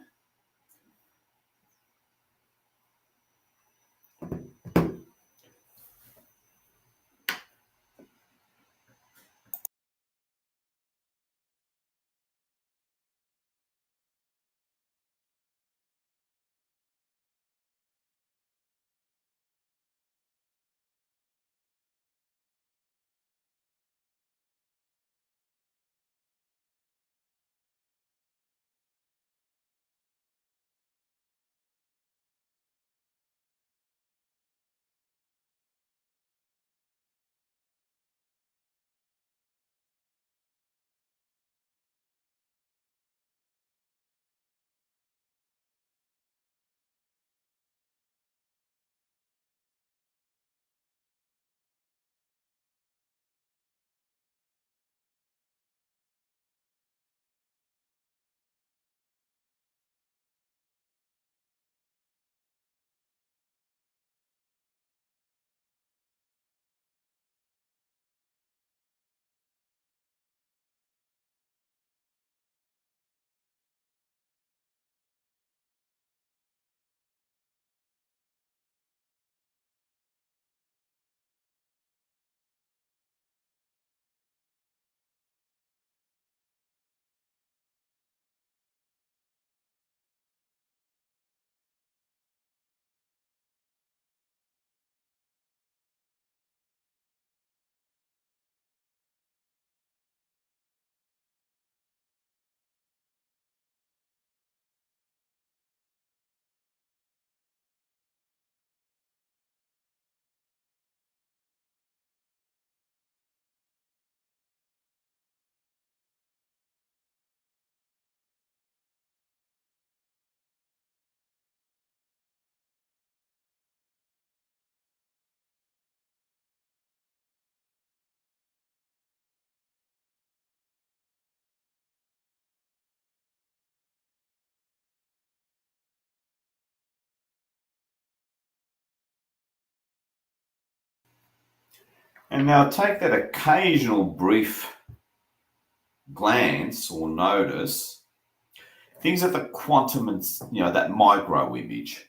And now take that occasional brief glance or notice things at the quantum and, that micro image.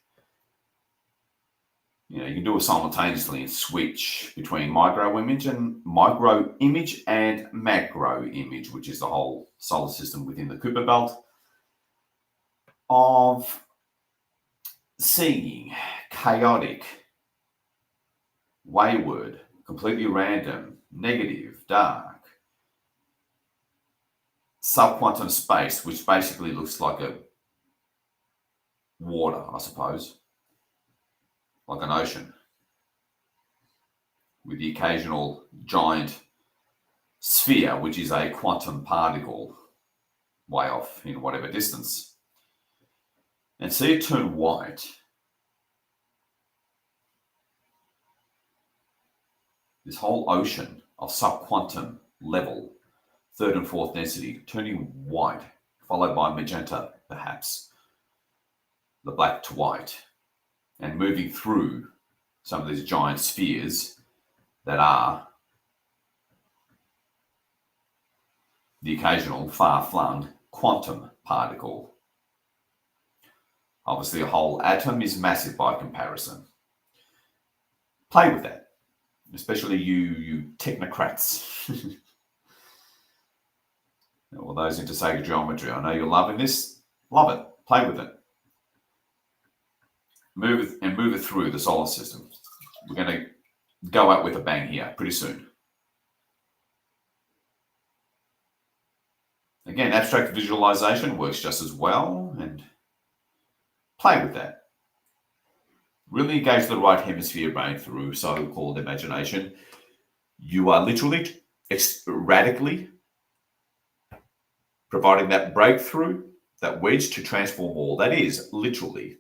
You can do it simultaneously and switch between micro image and macro image, which is the whole solar system within the Kuiper belt, of seeing chaotic, wayward, completely random, negative, dark, subquantum space, which basically looks like a water, I suppose, like an ocean, with the occasional giant sphere, which is a quantum particle way off in whatever distance. And see it turn white. This whole ocean of subquantum level, third and fourth density, turning white, followed by magenta, perhaps, the black to white, and moving through some of these giant spheres that are the occasional far-flung quantum particle. Obviously, a whole atom is massive by comparison. Play with that, especially you technocrats. All those into sacred geometry. I know you're loving this. Love it. Play with it. Move it through the solar system. We're going to go out with a bang here pretty soon. Again, abstract visualization works just as well, and play with that. Really engage the right hemisphere brain through so-called imagination. You are literally radically providing that breakthrough, that wedge to transform all. That is literally.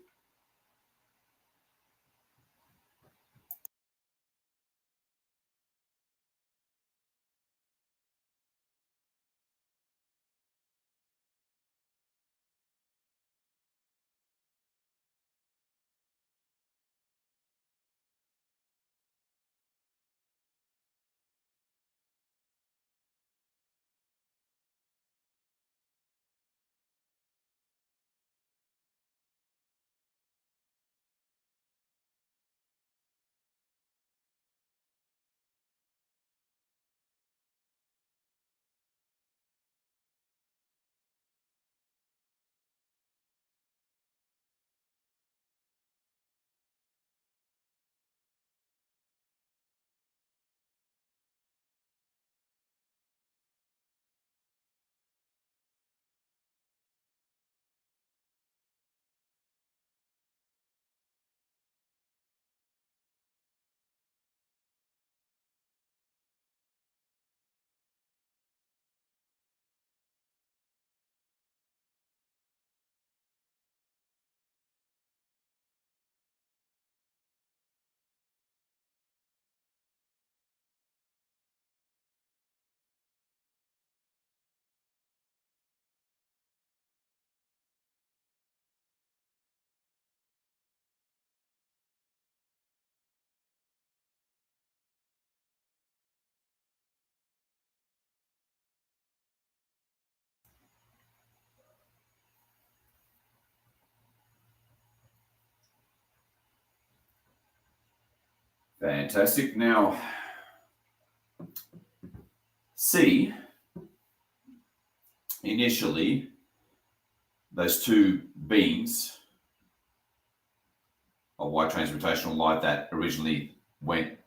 Fantastic. Now, see, initially, those two beams of white transmutational light that originally went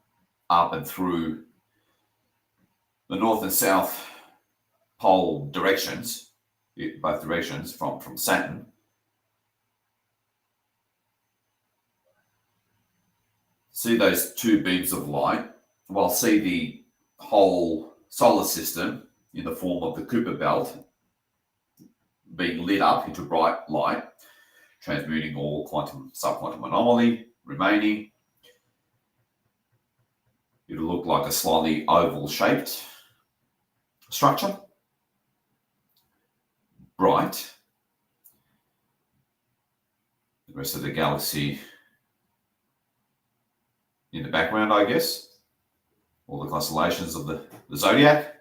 up and through the north and south pole directions, both directions from Saturn. See those two beams of light, well, see the whole solar system in the form of the Kuiper belt being lit up into bright light, transmuting all quantum, subquantum anomaly remaining. It'll look like a slightly oval-shaped structure, bright. The rest of the galaxy in the background, I guess, all the constellations of the zodiac,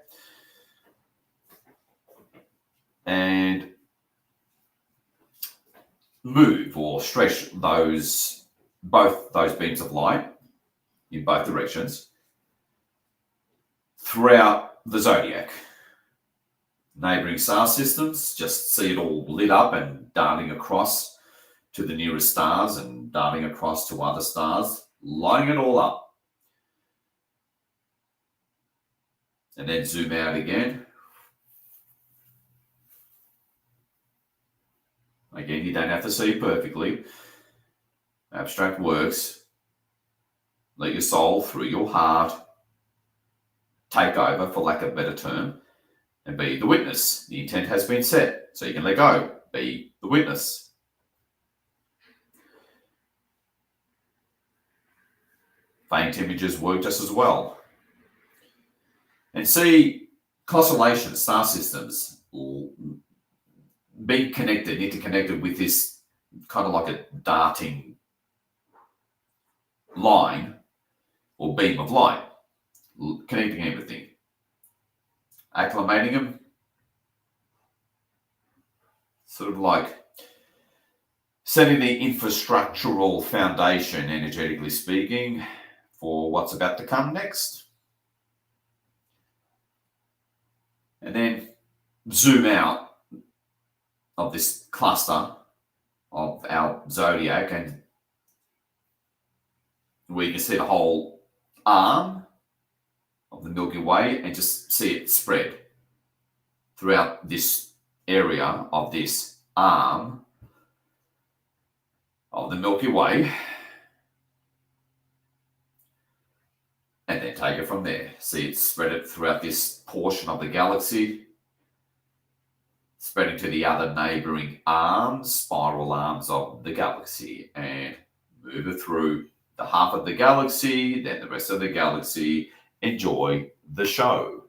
and move or stretch both those beams of light in both directions throughout the zodiac. Neighboring star systems, just see it all lit up and darting across to the nearest stars and darting across to other stars, lighting it all up. And then zoom out again. Again, you don't have to see perfectly. Abstract works. Let your soul, through your heart, take over, for lack of a better term, and be the witness. The intent has been set, so you can let go. Be the witness. Faint images work just as well. And see constellations, star systems, be connected, interconnected with this kind of like a darting line or beam of light, connecting everything, acclimating them, sort of like setting the infrastructural foundation, energetically speaking, for what's about to come next. And then zoom out of this cluster of our zodiac, and we can see the whole arm of the Milky Way and just see it spread throughout this area of this arm of the Milky Way, and then take it from there. See it spread it throughout this portion of the galaxy, spreading to the other neighboring arms, spiral arms of the galaxy, and move it through the half of the galaxy, then the rest of the galaxy. Enjoy the show.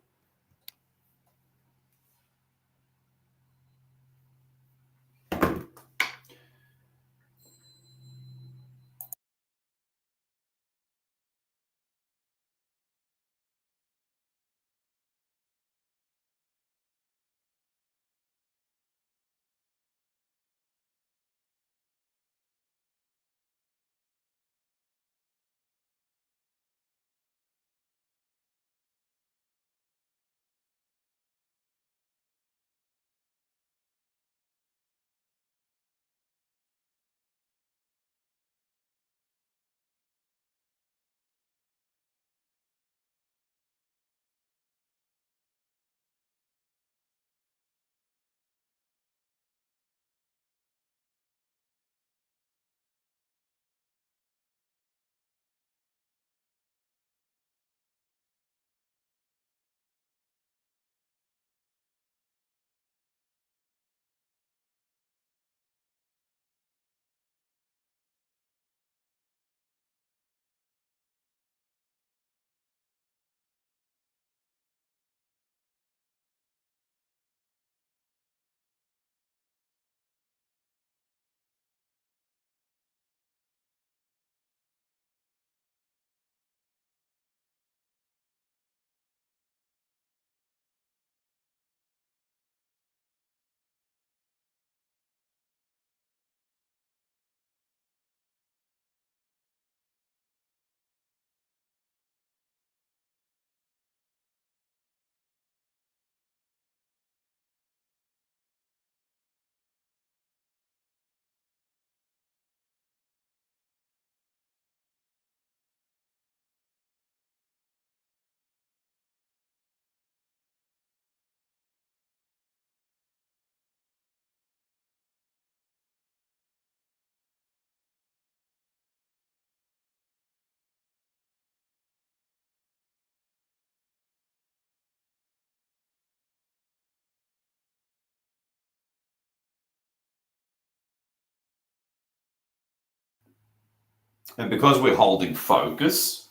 And because we're holding focus,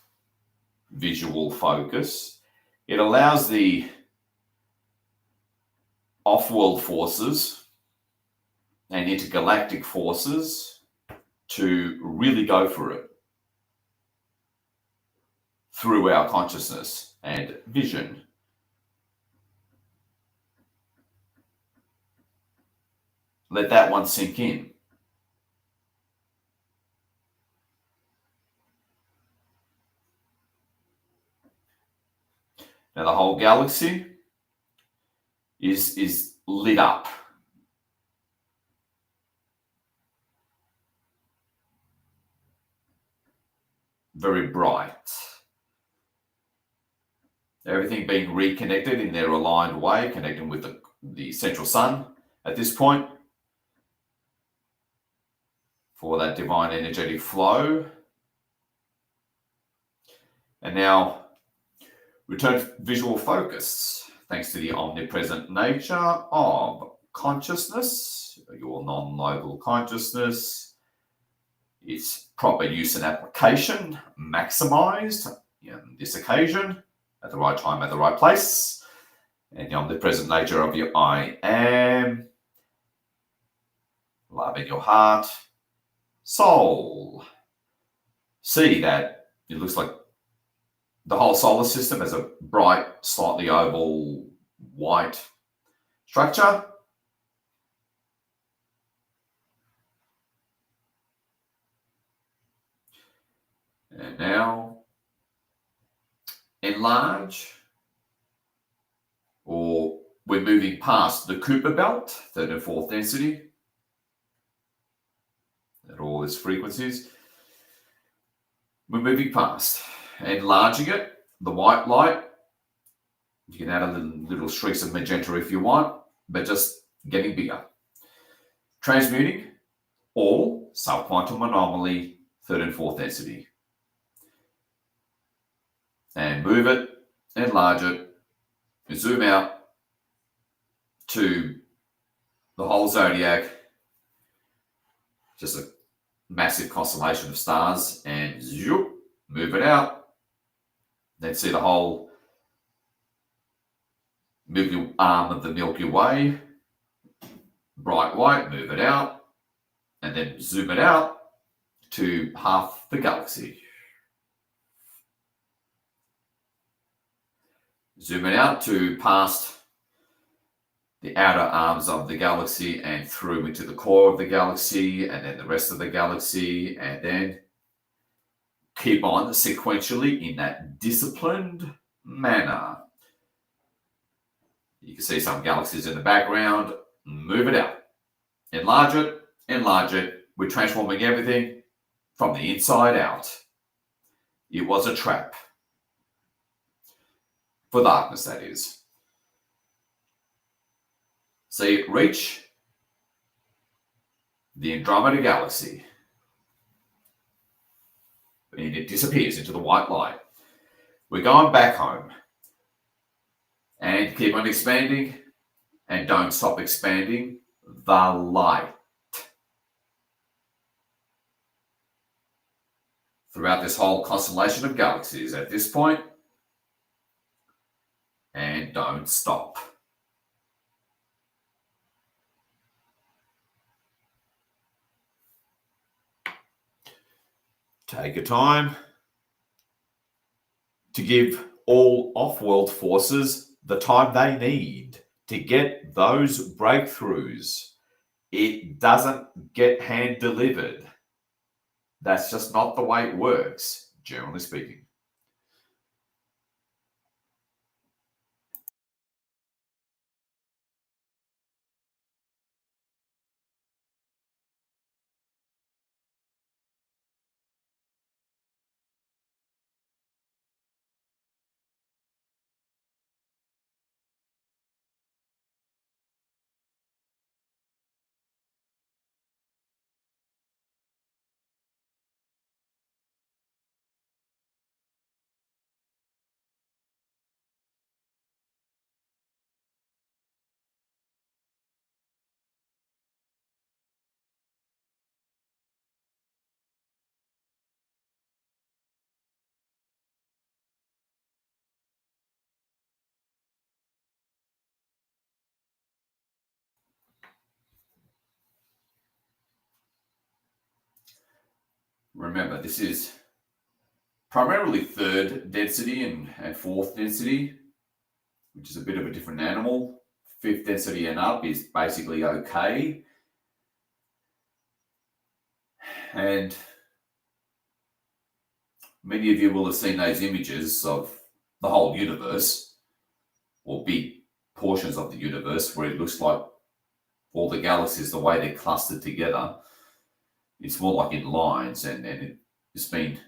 visual focus, it allows the off-world forces and intergalactic forces to really go for it. through our consciousness and vision. Let that one sink in. Now the whole galaxy is lit up. Very bright. Everything being reconnected in their aligned way, connecting with the central sun at this point for that divine energetic flow. And now return to visual focus, thanks to the omnipresent nature of consciousness, your non-local consciousness, its proper use and application maximized on this occasion, at the right time, at the right place, and the omnipresent nature of your I am, love in your heart, soul. See that it looks like the whole solar system has a bright, slightly oval, white structure. And now enlarge, or we're moving past the Kuiper belt, third and fourth density, at all its frequencies. We're moving past, enlarging it, the white light. You can add a little streaks of magenta if you want, but just getting bigger. Transmuting all subquantum anomaly, third and fourth density. And move it, enlarge it, zoom out to the whole zodiac, just a massive constellation of stars, and zoop, move it out. Then see the whole Milky arm of the Milky Way, bright white, move it out, and then zoom it out to half the galaxy. Zoom it out to past the outer arms of the galaxy and through into the core of the galaxy, and then the rest of the galaxy, and then keep on sequentially in that disciplined manner. You can see some galaxies in the background. Move it out. Enlarge it, enlarge it. We're transforming everything from the inside out. It was a trap. For darkness, that is. See it reach the Andromeda Galaxy. And it disappears into the white light. We're going back home. And keep on expanding. And don't stop expanding the light. Throughout this whole constellation of galaxies at this point. And don't stop. Take your time to give all off-world forces the time they need to get those breakthroughs. It doesn't get hand-delivered. That's just not the way it works, generally speaking. Remember, this is primarily third density and fourth density, which is a bit of a different animal. Fifth density and up is basically okay. And many of you will have seen those images of the whole universe, or big portions of the universe, where it looks like all the galaxies, the way they're clustered together, it's more like in lines, and it's been,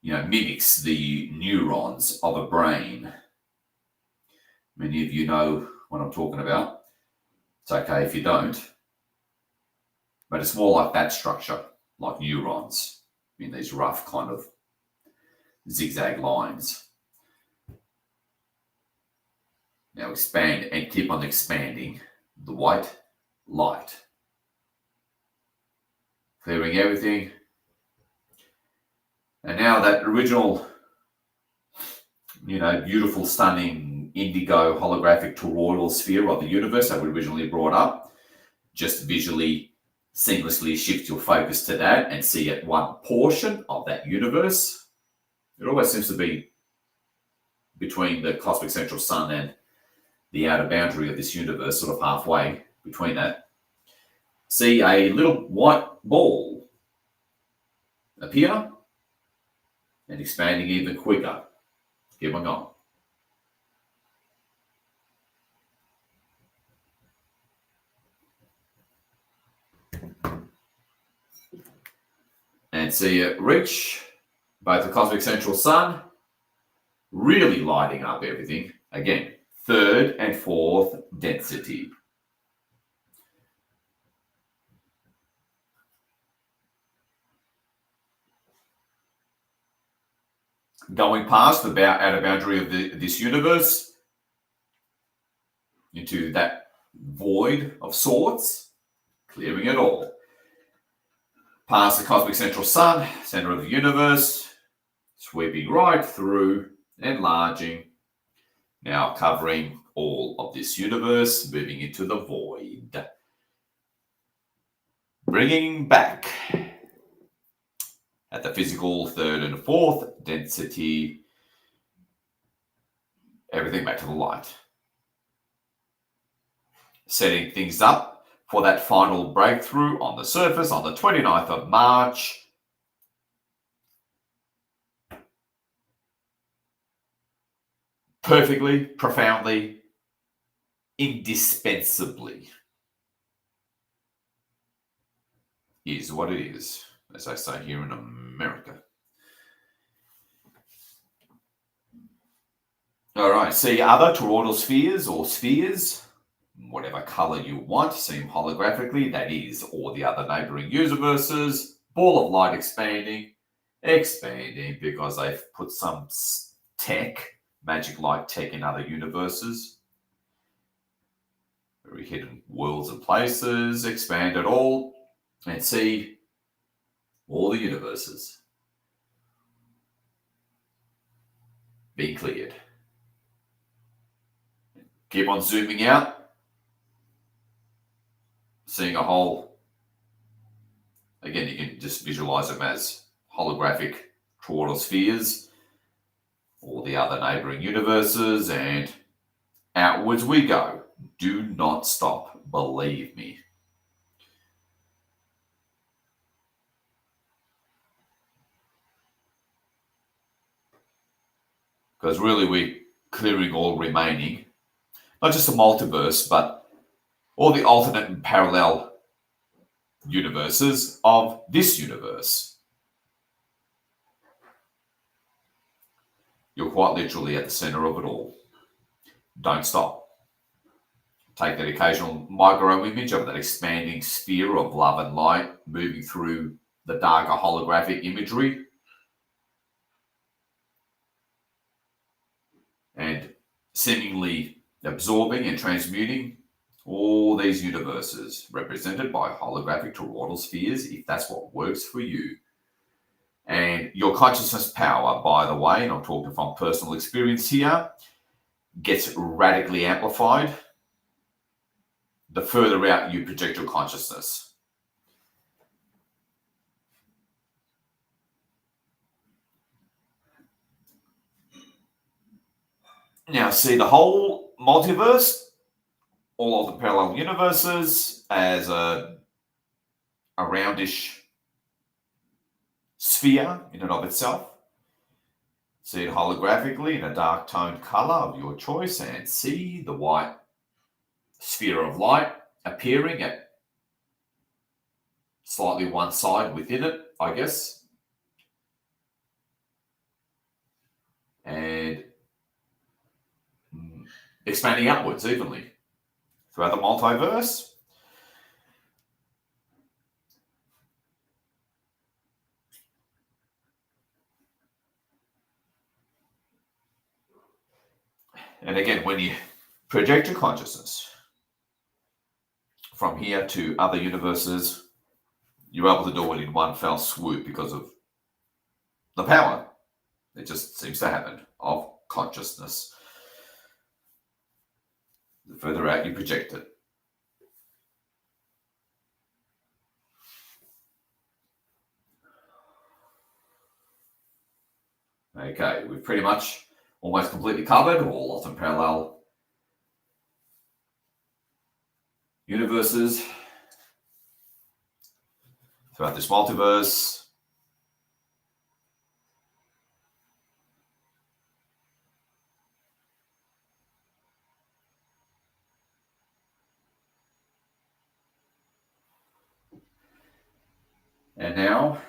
mimics the neurons of a brain. Many of you know what I'm talking about. It's okay if you don't, but it's more like that structure, like neurons in these rough kind of zigzag lines. Now expand and keep on expanding the white light, clearing everything. And now that original, beautiful, stunning indigo holographic toroidal sphere of the universe that we originally brought up, just visually, seamlessly shift your focus to that and see it one portion of that universe. It always seems to be between the cosmic central sun and the outer boundary of this universe, sort of halfway between that. See a little white ball appear and expanding even quicker. Keep on going. And see it reach both the cosmic central sun, really lighting up everything. Again, third and fourth density. Going past the outer boundary of this universe into that void of sorts, clearing it all. Past the cosmic central sun, center of the universe, sweeping right through, enlarging, now covering all of this universe, moving into the void. Bringing back at the physical third and fourth density, everything back to the light. Setting things up for that final breakthrough on the surface on the 29th of March. Perfectly, profoundly, indispensably is what it is, as I say here in America. All right, see other toroidal spheres or spheres, whatever color you want, seen holographically, that is, or the other neighboring universes, ball of light expanding, because they've put some tech, magic light tech in other universes. Very hidden worlds and places, expand it all, and see all the universes being cleared. Keep on zooming out, seeing a whole, again, you can just visualize them as holographic toroidal spheres, all the other neighboring universes, and outwards we go. Do not stop, believe me. Because really we're clearing all remaining, not just the multiverse, but all the alternate and parallel universes of this universe. You're quite literally at the center of it all. Don't stop. Take that occasional micro image of that expanding sphere of love and light moving through the darker holographic imagery, and seemingly absorbing and transmuting all these universes represented by holographic toroidal spheres, if that's what works for you. And your consciousness power, by the way, and I'm talking from personal experience here, gets radically amplified the further out you project your consciousness. Now see the whole multiverse, all of the parallel universes as a roundish sphere in and of itself. See it holographically in a dark toned color of your choice, and see the white sphere of light appearing at slightly one side within it, I guess. And expanding outwards evenly throughout the multiverse. And again, when you project your consciousness from here to other universes, you're able to do it in one fell swoop because of the power. It just seems to happen of consciousness. The further out you project it. Okay, we've pretty much almost completely covered all lots of parallel universes throughout this multiverse. And now,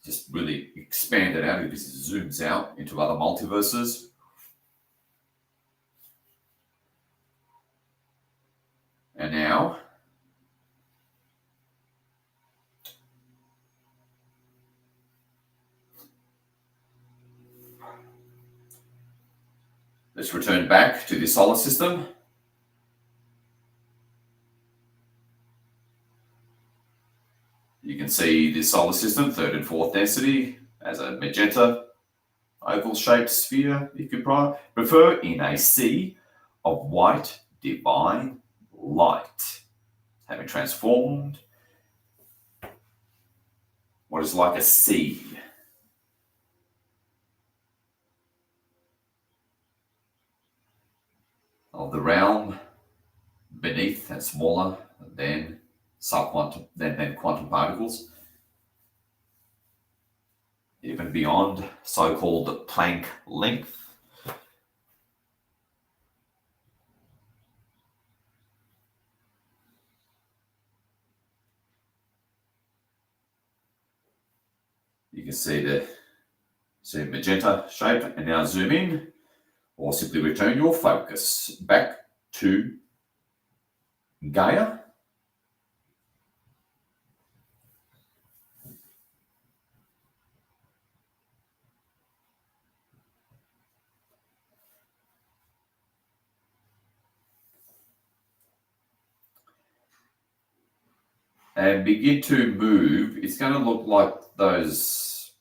just really expand it out. It just zooms out into other multiverses. And now, let's return back to the solar system. You can see the solar system, third and fourth density, as a magenta oval-shaped sphere, if you prefer, in a sea of white divine light, having transformed what is like a sea of the realm beneath and smaller than subquantum than quantum particles, even beyond so-called Planck length. You can see the magenta shape, and now zoom in, or simply return your focus back to Gaia. And begin to move. It's going to look like those,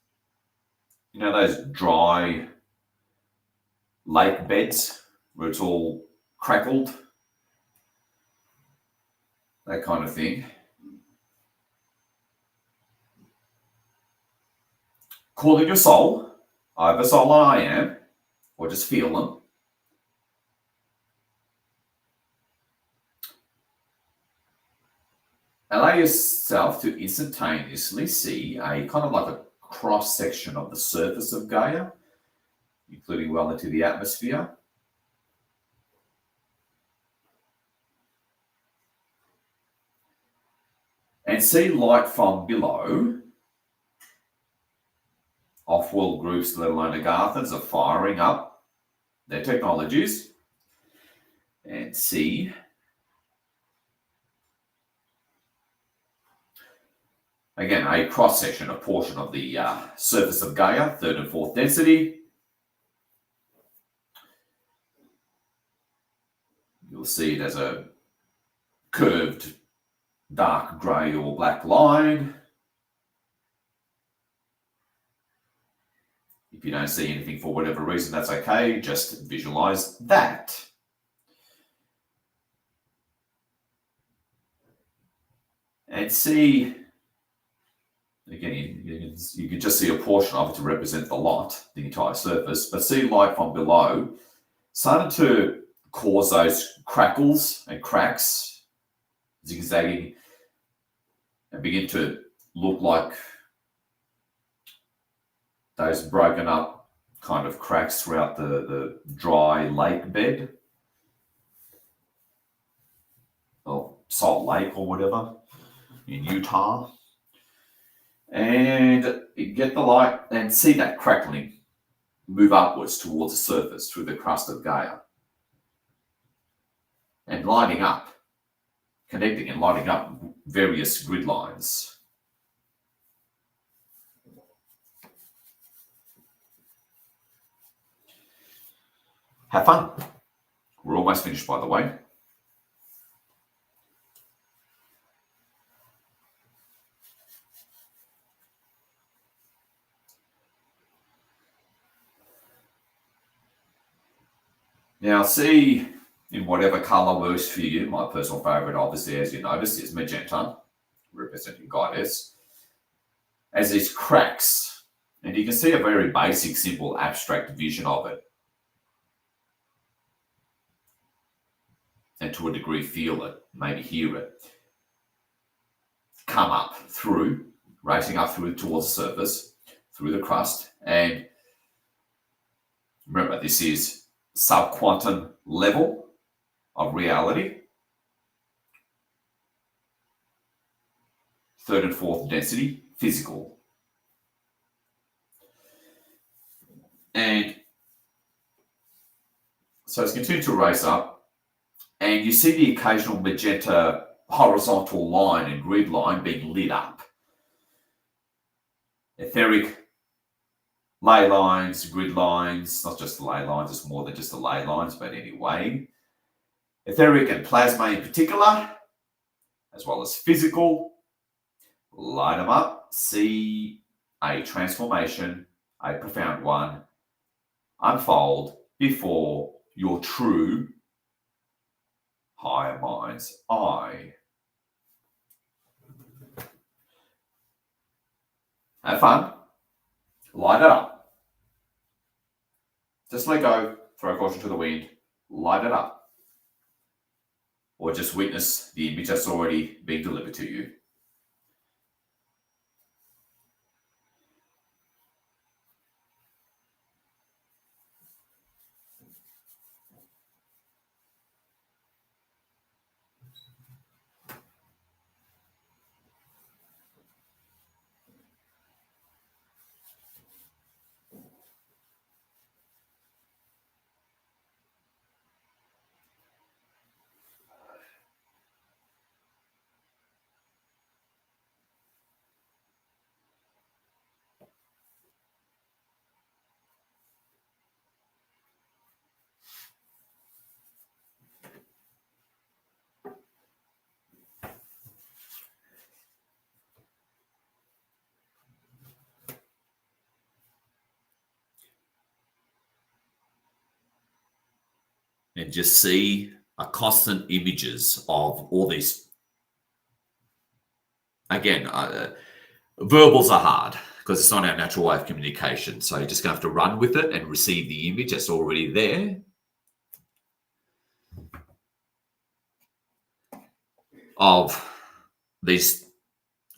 those dry lake beds where it's all crackled, that kind of thing. Call in your soul, either soul and I am, or just feel them. Allow yourself to instantaneously see a kind of like a cross section of the surface of Gaia, including well into the atmosphere. And see light from below. Off-world groups, let alone Agathans, are firing up their technologies. And see again a cross-section, a portion of the surface of Gaia, third and fourth density. You'll see it as a curved dark grey or black line. If you don't see anything for whatever reason, that's okay. Just visualize that. And see Again, you can just see a portion of it to represent the light, the entire surface, but see light from below started to cause those crackles and cracks, zigzagging, and begin to look like those broken up kind of cracks throughout the dry lake bed, or Salt Lake or whatever in Utah. And you get the light and see that crackling move upwards towards the surface through the crust of Gaia. And lighting up, connecting and lighting up various grid lines. Have fun. We're almost finished, by the way. Now, see in whatever color works for you. My personal favorite, obviously, as you notice, is magenta, representing Goddess, as these cracks. And you can see a very basic, simple, abstract vision of it. And to a degree, feel it, maybe hear it. Come up through, racing up through towards the surface, through the crust. And remember, this is subquantum level of reality. Third and fourth density, physical. And so it's continuing to race up, and you see the occasional magenta horizontal line and grid line being lit up. Etheric ley lines, grid lines, not just the ley lines, it's more than just the ley lines, but anyway. Etheric and plasma in particular, as well as physical, light them up, see a transformation, a profound one, unfold before your true higher mind's eye. Have fun. Light it up. Just let go, throw caution to the wind, light it up. Or just witness the image that's already being delivered to you. And just see a constant images of all these. Again, verbals are hard because it's not our natural way of communication. So you're just going to have to run with it and receive the image that's already there. Of these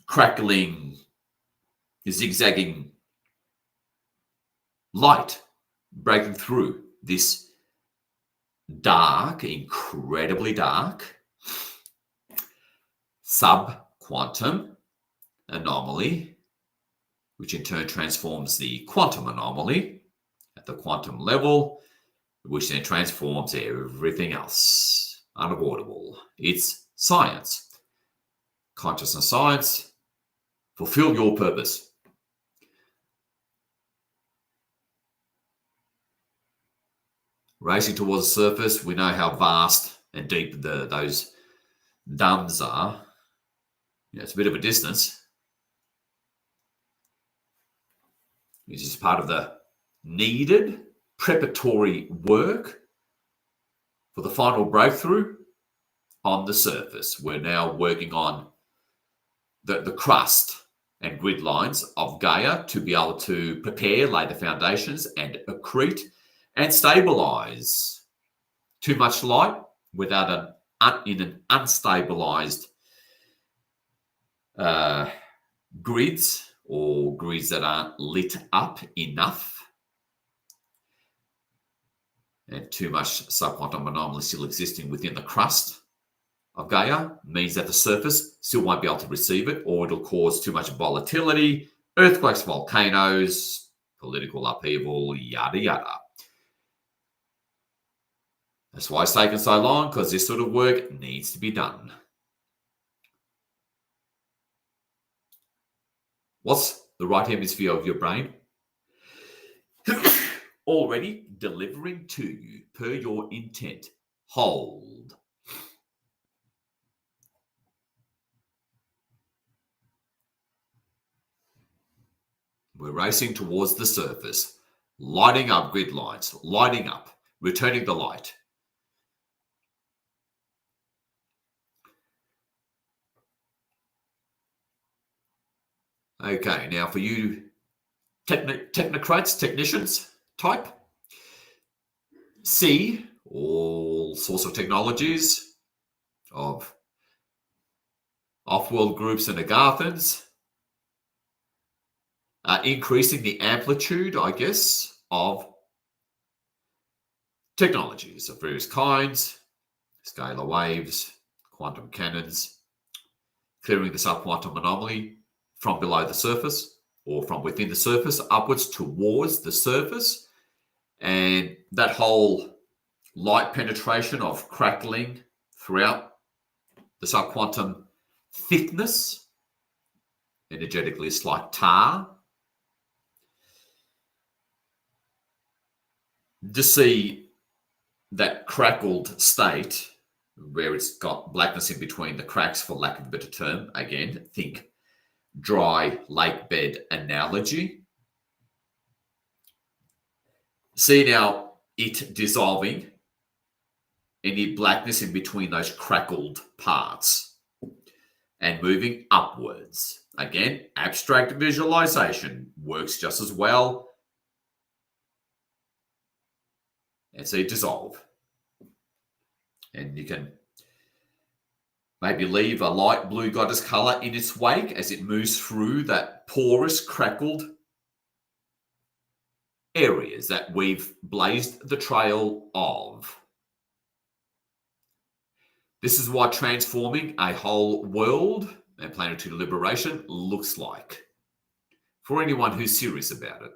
crackling, zigzagging light breaking through this dark, incredibly dark, subquantum anomaly, which in turn transforms the quantum anomaly at the quantum level, which then transforms everything else. Unavoidable. It's science. Consciousness science. Fulfill your purpose. Racing towards the surface, we know how vast and deep those duns are. It's a bit of a distance. This is part of the needed preparatory work for the final breakthrough on the surface. We're now working on the crust and grid lines of Gaia to be able to prepare, lay the foundations, and accrete and stabilize. Too much light without in an unstabilized grids or grids that aren't lit up enough, and too much subquantum anomaly still existing within the crust of Gaia means that the surface still won't be able to receive it, or it'll cause too much volatility, earthquakes, volcanoes, political upheaval, yada yada. That's why it's taken so long, because this sort of work needs to be done. What's the right hemisphere of your brain? Already delivering to you per your intent. Hold. We're racing towards the surface, lighting up grid lines, lighting up, returning the light. Okay, now for you technocrats, technicians type, see all sorts of technologies of off-world groups and agathans, increasing the amplitude, I guess, of technologies of various kinds, scalar waves, quantum cannons, clearing the subquantum anomaly from below the surface or from within the surface upwards towards the surface. And that whole light penetration of crackling throughout the subquantum thickness, energetically it's like tar. To see that crackled state where it's got blackness in between the cracks, for lack of a better term, again, think dry lake bed analogy. See now it dissolving, any blackness in between those crackled parts and moving upwards. Again, abstract visualization works just as well. And see it dissolve. And you can maybe leave a light blue goddess color in its wake as it moves through that porous, crackled areas that we've blazed the trail of. This is what transforming a whole world and planetary liberation looks like for anyone who's serious about it.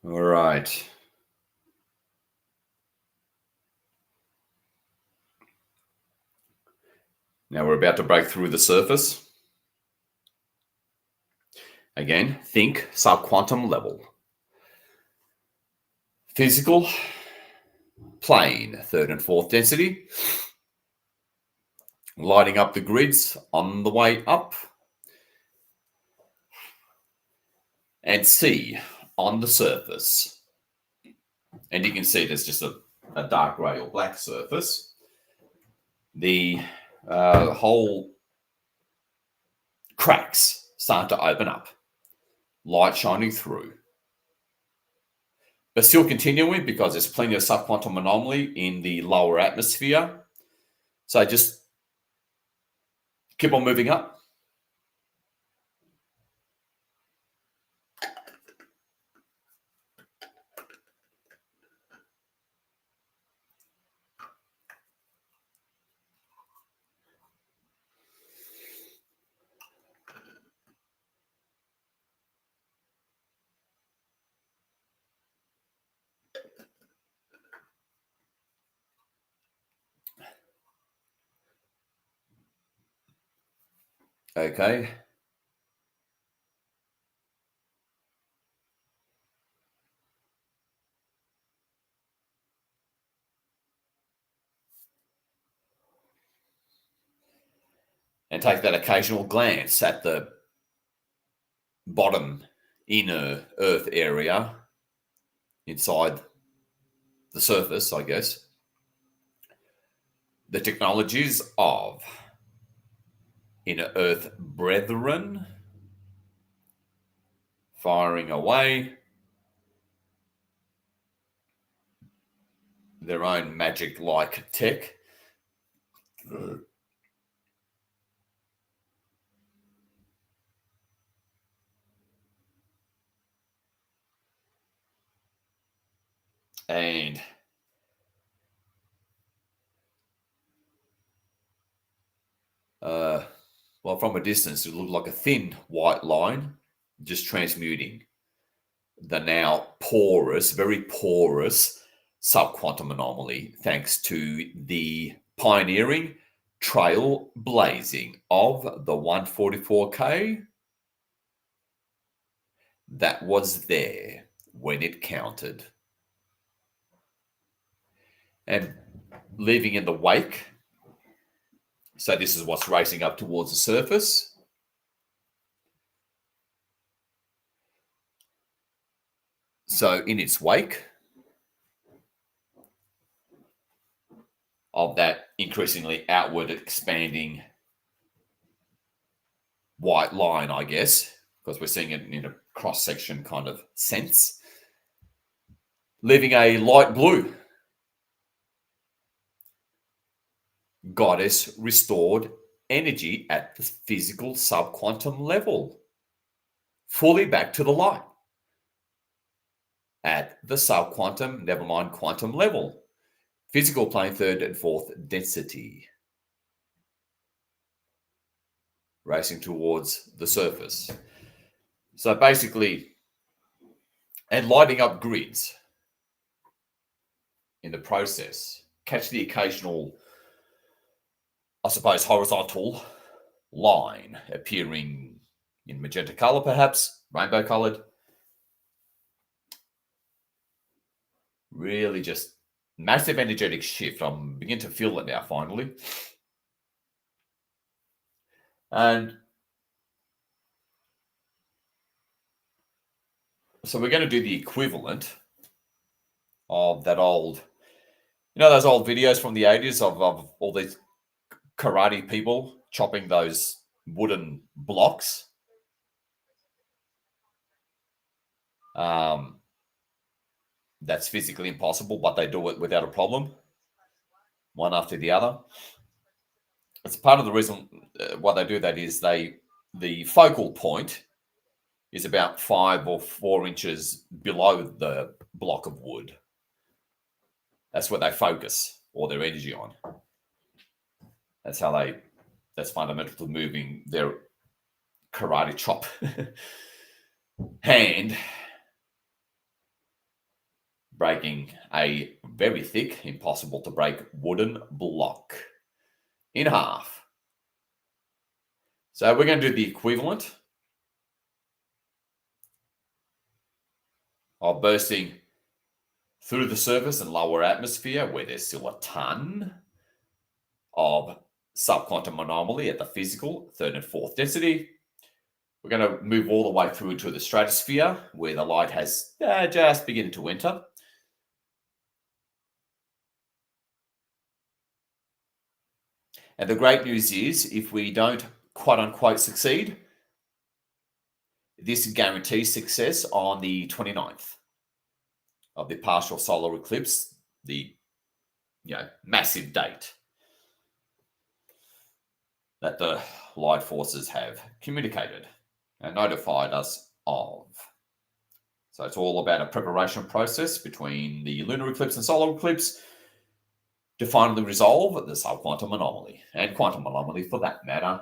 All right. Now we're about to break through the surface. Again, think subquantum level. Physical plane, third and fourth density. Lighting up the grids on the way up. And C on the surface. And you can see there's just a dark grey or black surface. The whole cracks start to open up. Light shining through. But still continuing because there's plenty of subquantum anomaly in the lower atmosphere. So just keep on moving up. Okay. And take that occasional glance at the bottom inner Earth area inside the surface, I guess. The technologies of inner Earth brethren firing away their own magic-like tech. And well, from a distance, it looked like a thin white line just transmuting the now porous, very porous subquantum anomaly, thanks to the pioneering trail blazing of the 144K that was there when it counted. And leaving in the wake, so this is what's racing up towards the surface. So in its wake of that increasingly outward expanding white line, I guess, because we're seeing it in a cross-section kind of sense, leaving a light blue goddess restored energy at the physical subquantum level, fully back to the light at the subquantum, never mind quantum level, physical plane third and fourth density, racing towards the surface. So basically, and lighting up grids in the process. Catch the occasional, I suppose, horizontal line appearing in magenta color, perhaps, rainbow colored. Really just massive energetic shift. I'm beginning to feel it now, finally. And so we're going to do the equivalent of that old, those old videos from the 80s of all these karate people chopping those wooden blocks. That's physically impossible, but they do it without a problem, one after the other. It's part of the reason why they do that is the focal point is about 5 or 4 inches below the block of wood. That's where they focus all their energy on. That's fundamental to moving their karate chop hand breaking a very thick, impossible to break wooden block in half. So we're going to do the equivalent of bursting through the surface and lower atmosphere, where there's still a ton of subquantum anomaly at the physical third and fourth density. We're going to move all the way through into the stratosphere, where the light has just begun to enter. And the great news is, if we don't quote unquote succeed, this guarantees success on the 29th of the partial solar eclipse, the massive date that the light forces have communicated and notified us of. So it's all about a preparation process between the lunar eclipse and solar eclipse to finally resolve the subquantum anomaly, and quantum anomaly for that matter,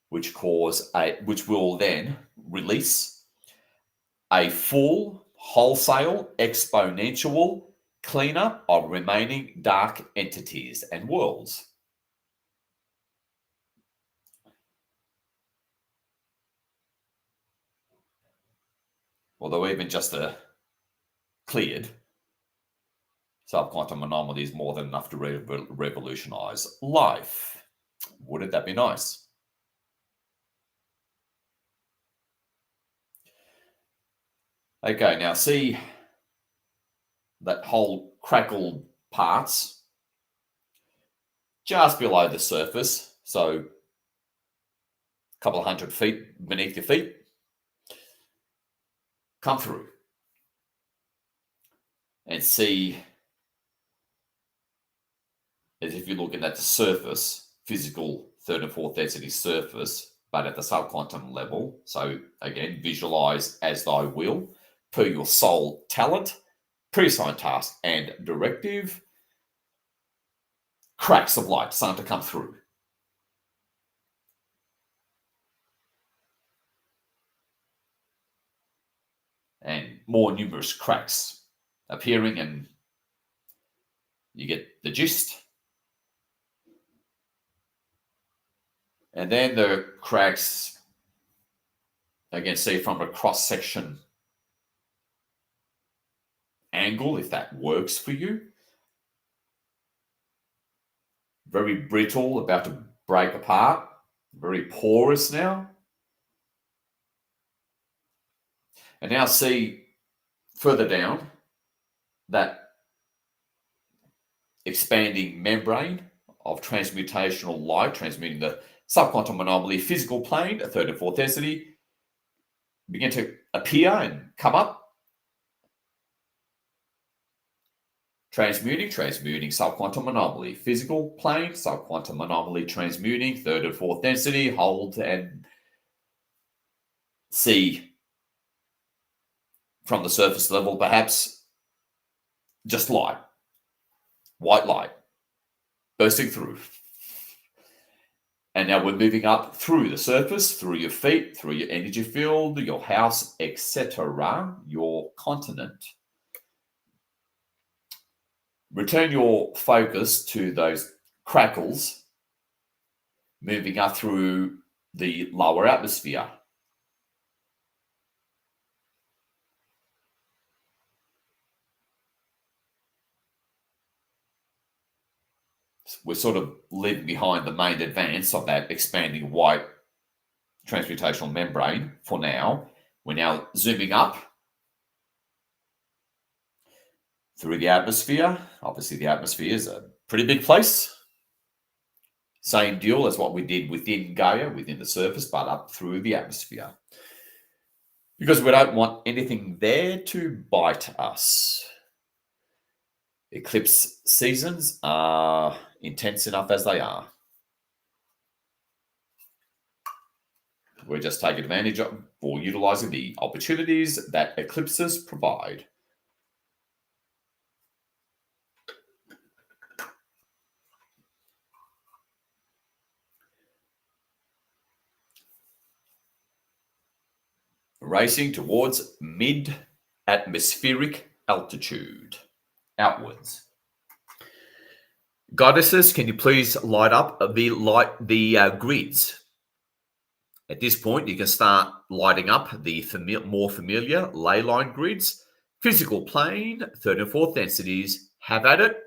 which will then release a full, wholesale, exponential cleanup of remaining dark entities and worlds. Although even just a cleared subquantum anomaly is more than enough to revolutionize life. Wouldn't that be nice? Okay, now see that whole crackled parts just below the surface, so a couple of 100 feet beneath your feet, come through and see, as if you're looking at the surface, physical third and fourth density surface, but at the subquantum level. So again, visualize as thy will, per your soul talent, pre-assigned task and directive, cracks of light starting to come through. And more numerous cracks appearing, and you get the gist. And then the cracks, again, see from a cross-section angle, if that works for you. Very brittle, about to break apart. Very porous now. And now see further down that expanding membrane of transmutational light, transmuting the subquantum anomaly physical plane, a third and fourth density, begin to appear and come up. Transmuting subquantum anomaly, physical plane, subquantum anomaly, transmuting, third and fourth density, hold and see from the surface level, perhaps just light, white light, bursting through. And now we're moving up through the surface, through your feet, through your energy field, your house, etc., your continent. Return your focus to those crackles moving up through the lower atmosphere. We're sort of leaving behind the main advance of that expanding white transmutational membrane for now. We're now zooming up through the atmosphere. Obviously, the atmosphere is a pretty big place. Same deal as what we did within Gaia, within the surface, but up through the atmosphere. Because we don't want anything there to bite us. Eclipse seasons are intense enough as they are. We're just taking advantage of or utilizing the opportunities that eclipses provide. racing towards mid-atmospheric altitude, outwards. Goddesses, can you please light up the grids? At this point, you can start lighting up the more familiar ley line grids. Physical plane, third and fourth densities, have at it.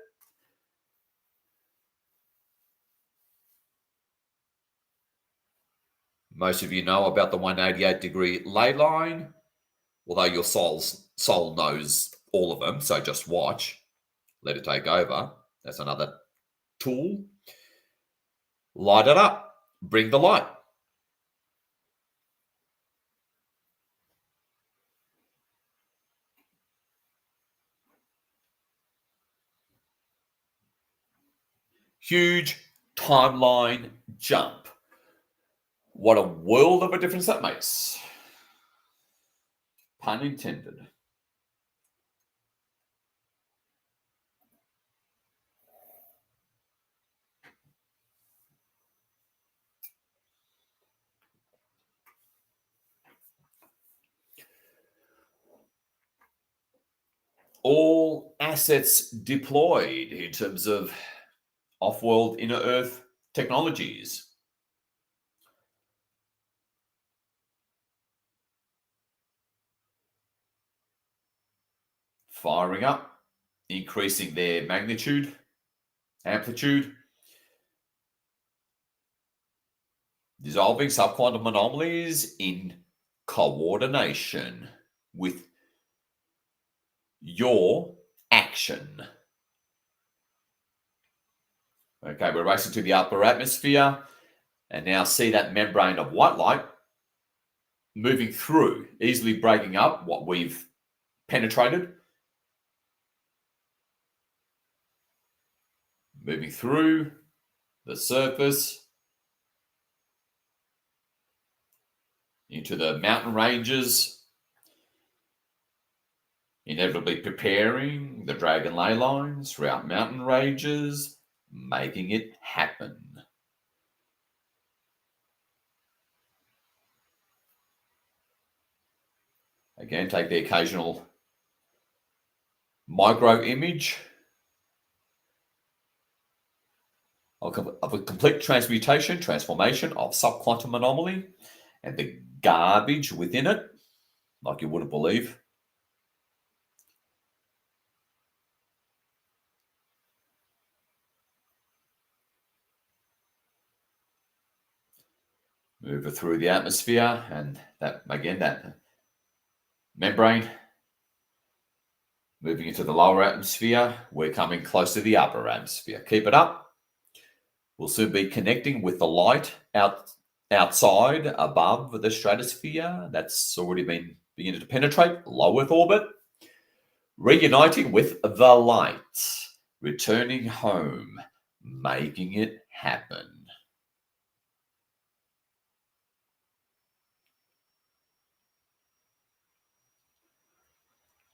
Most of you know about the 188-degree ley line, although your soul knows all of them, so just watch. Let it take over. That's another tool. Light it up. Bring the light. Huge timeline jump. What a world of a difference that makes. Pun intended. All assets deployed in terms of off-world inner Earth technologies. Firing up, increasing their magnitude, amplitude, dissolving subquantum anomalies in coordination with your action. Okay, we're racing to the upper atmosphere, and now see that membrane of white light moving through, easily breaking up what we've penetrated. Moving through the surface into the mountain ranges, inevitably preparing the dragon ley lines throughout mountain ranges, making it happen. Again, take the occasional micro image of a complete transformation of subquantum anomaly and the garbage within it, like you wouldn't believe. Move it through the atmosphere, and that membrane moving into the lower atmosphere. We're coming close to the upper atmosphere. Keep it up. We'll soon be connecting with the light outside above the stratosphere. That's already been beginning to penetrate low Earth orbit. Reuniting with the light, returning home, making it happen.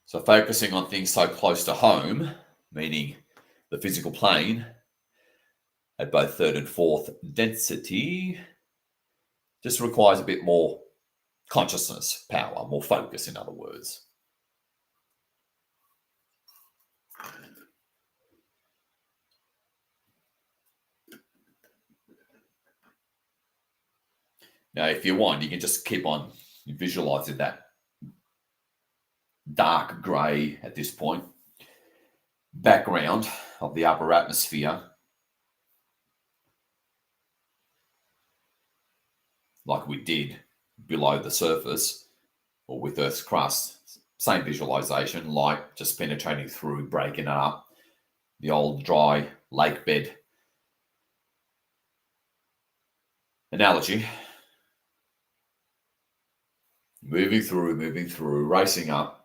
So focusing on things so close to home, meaning the physical plane at both third and fourth density, just requires a bit more consciousness, power, more focus, in other words. Now, if you want, you can just keep on visualizing that dark grey at this point background of the upper atmosphere, like we did below the surface or with Earth's crust. Same visualization, light just penetrating through, breaking it up. The old dry lake bed analogy. Moving through, racing up.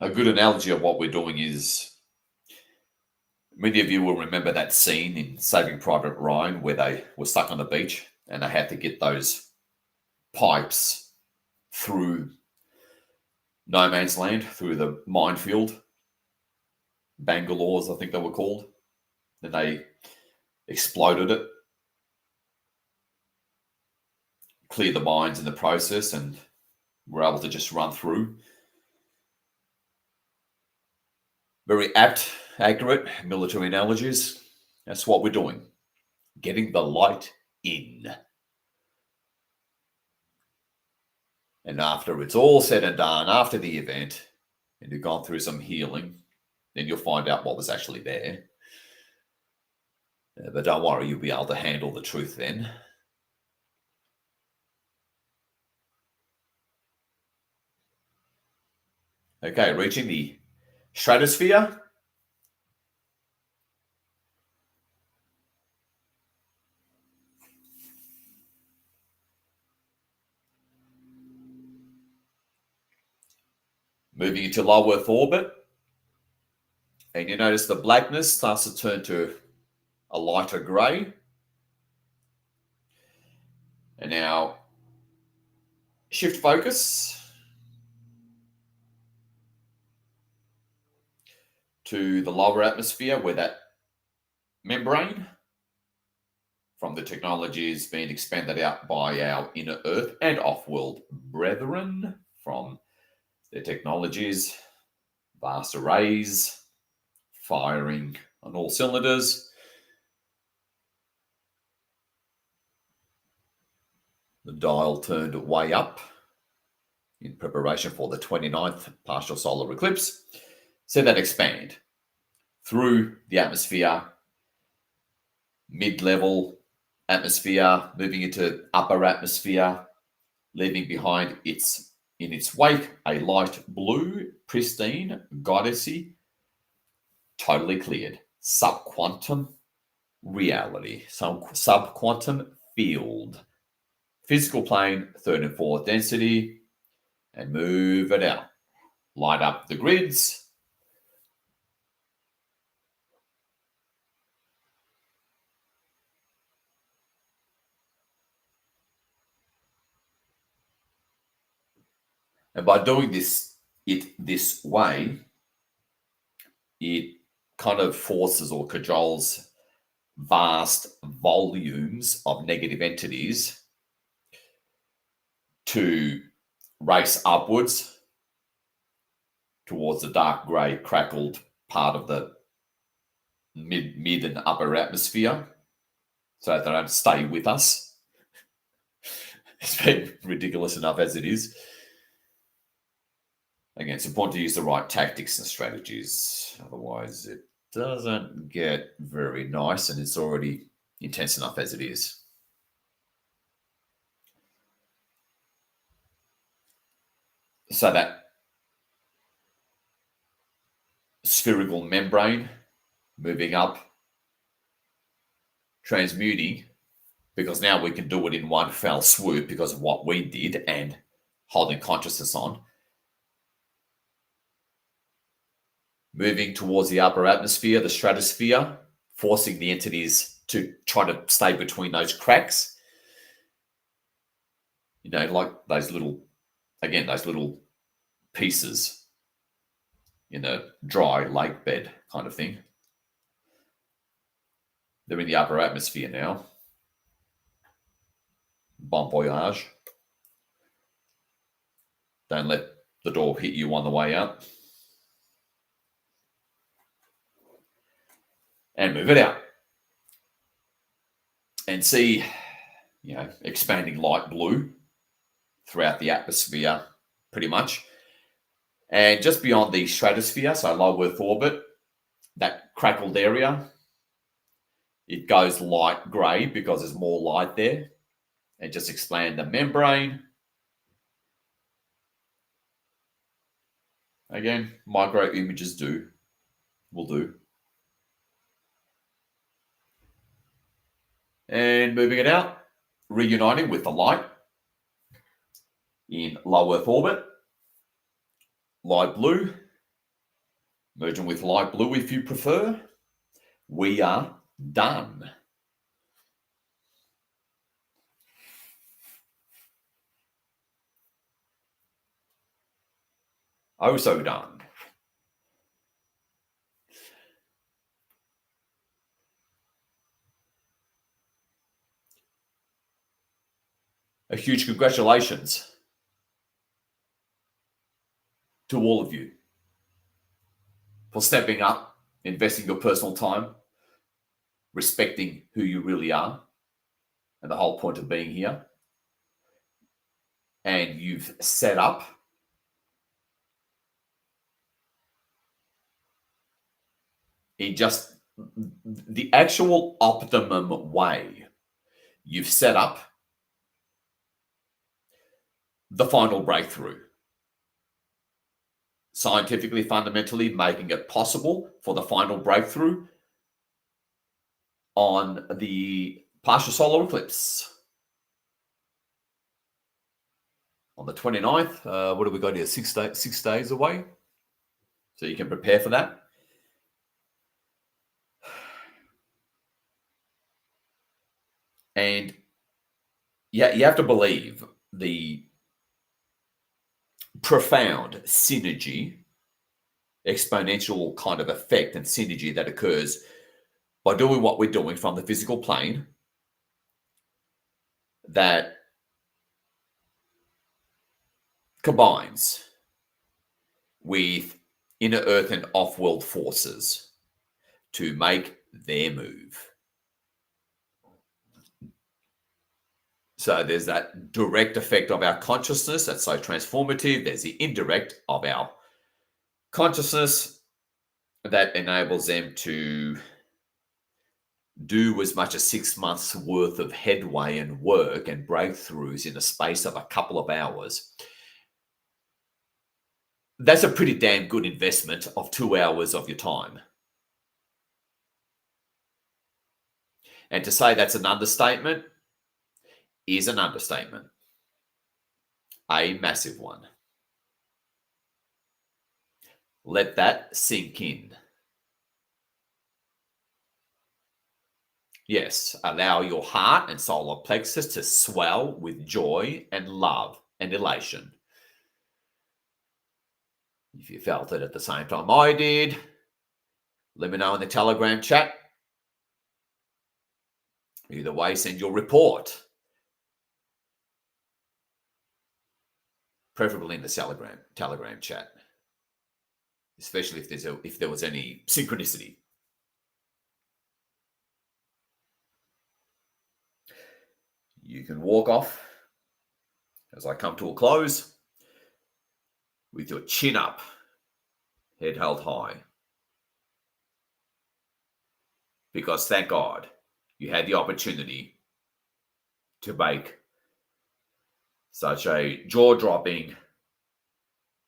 A good analogy of what we're doing is Many of you will remember that scene in Saving Private Ryan where they were stuck on the beach and they had to get those pipes through no man's land, through the minefield. Bangalore's, I think they were called. Then they exploded it, cleared the mines in the process, and were able to just run through. Very apt, accurate military analogies. That's what we're doing. Getting the light in. And after it's all said and done, after the event, and you've gone through some healing, then you'll find out what was actually there. But don't worry, you'll be able to handle the truth then. Okay, reaching the stratosphere. Moving into low Earth orbit. And you notice the blackness starts to turn to a lighter grey. And now shift focus to the lower atmosphere where that membrane from the technology is being expanded out by our inner Earth and off-world brethren from their technologies, vast arrays, firing on all cylinders. The dial turned way up in preparation for the 29th partial solar eclipse. See that expand through the atmosphere, mid-level atmosphere, moving into upper atmosphere, leaving behind in its wake a light blue, pristine, goddessy, totally cleared subquantum reality, subquantum field, physical plane, third and fourth density, and move it out. Light up the grids. And by doing this way, it kind of forces or cajoles vast volumes of negative entities to race upwards towards the dark grey crackled part of the mid and upper atmosphere so that they don't stay with us. It's been ridiculous enough as it is. Again, it's important to use the right tactics and strategies. Otherwise, it doesn't get very nice and it's already intense enough as it is. So that spherical membrane moving up, transmuting, because now we can do it in one fell swoop because of what we did and holding consciousness on. Moving towards the upper atmosphere, the stratosphere, forcing the entities to try to stay between those cracks. You know, like those little pieces in a dry lake bed kind of thing. They're in the upper atmosphere now. Bon voyage. Don't let the door hit you on the way out. And move it out. And see, expanding light blue throughout the atmosphere, pretty much. And just beyond the stratosphere, so low Earth orbit, that crackled area, it goes light grey because there's more light there. And just expand the membrane. Again, micro images will do. And moving it out, reuniting with the light in low Earth orbit, light blue, merging with light blue if you prefer, We are done. Oh, so done. A huge congratulations to all of you for stepping up, investing your personal time, respecting who you really are, and the whole point of being here. And you've set up in just the actual optimum way. You've set up the final breakthrough. Scientifically, fundamentally, making it possible for the final breakthrough on the partial solar eclipse. On the 29th, what have we got here? 6 days away. So you can prepare for that. And yeah, you have to believe the profound synergy, exponential kind of effect and synergy that occurs by doing what we're doing from the physical plane, that combines with inner earth and off-world forces to make their move. So there's that direct effect of our consciousness that's so transformative. There's the indirect of our consciousness that enables them to do as much as 6 months worth of headway and work and breakthroughs in the space of a couple of hours. That's a pretty damn good investment of 2 hours of your time. And to say that's an understatement is an understatement. A massive one. Let that sink in. Yes, allow your heart and solar plexus to swell with joy and love and elation. If you felt it at the same time I did, let me know in the Telegram chat. Either way, send your report. Preferably in the Telegram chat. Especially if there was any synchronicity. You can walk off as I come to a close with your chin up, head held high. Because thank God you had the opportunity to make such a jaw-dropping,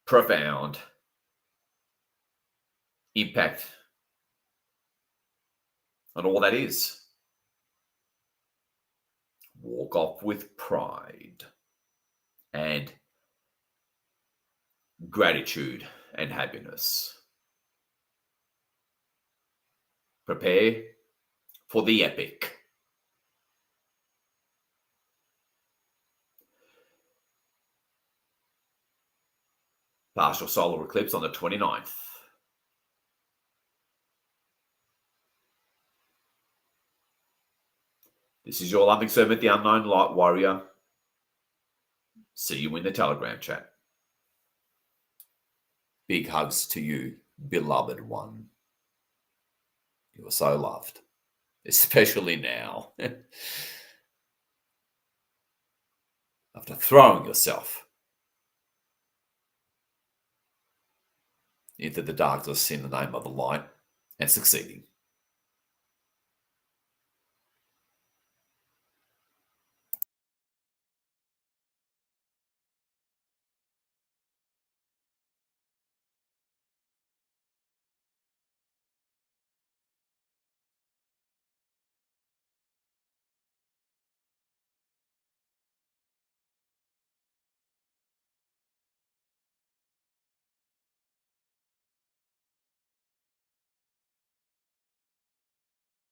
profound impact on all that is. Walk off with pride and gratitude and happiness. Prepare for the epic. Partial solar eclipse on the 29th. This is your loving servant, the Unknown Light Warrior. See you in the Telegram chat. Big hugs to you, beloved one. You are so loved, especially now. After throwing yourself into the darkness in the name of the light and succeeding.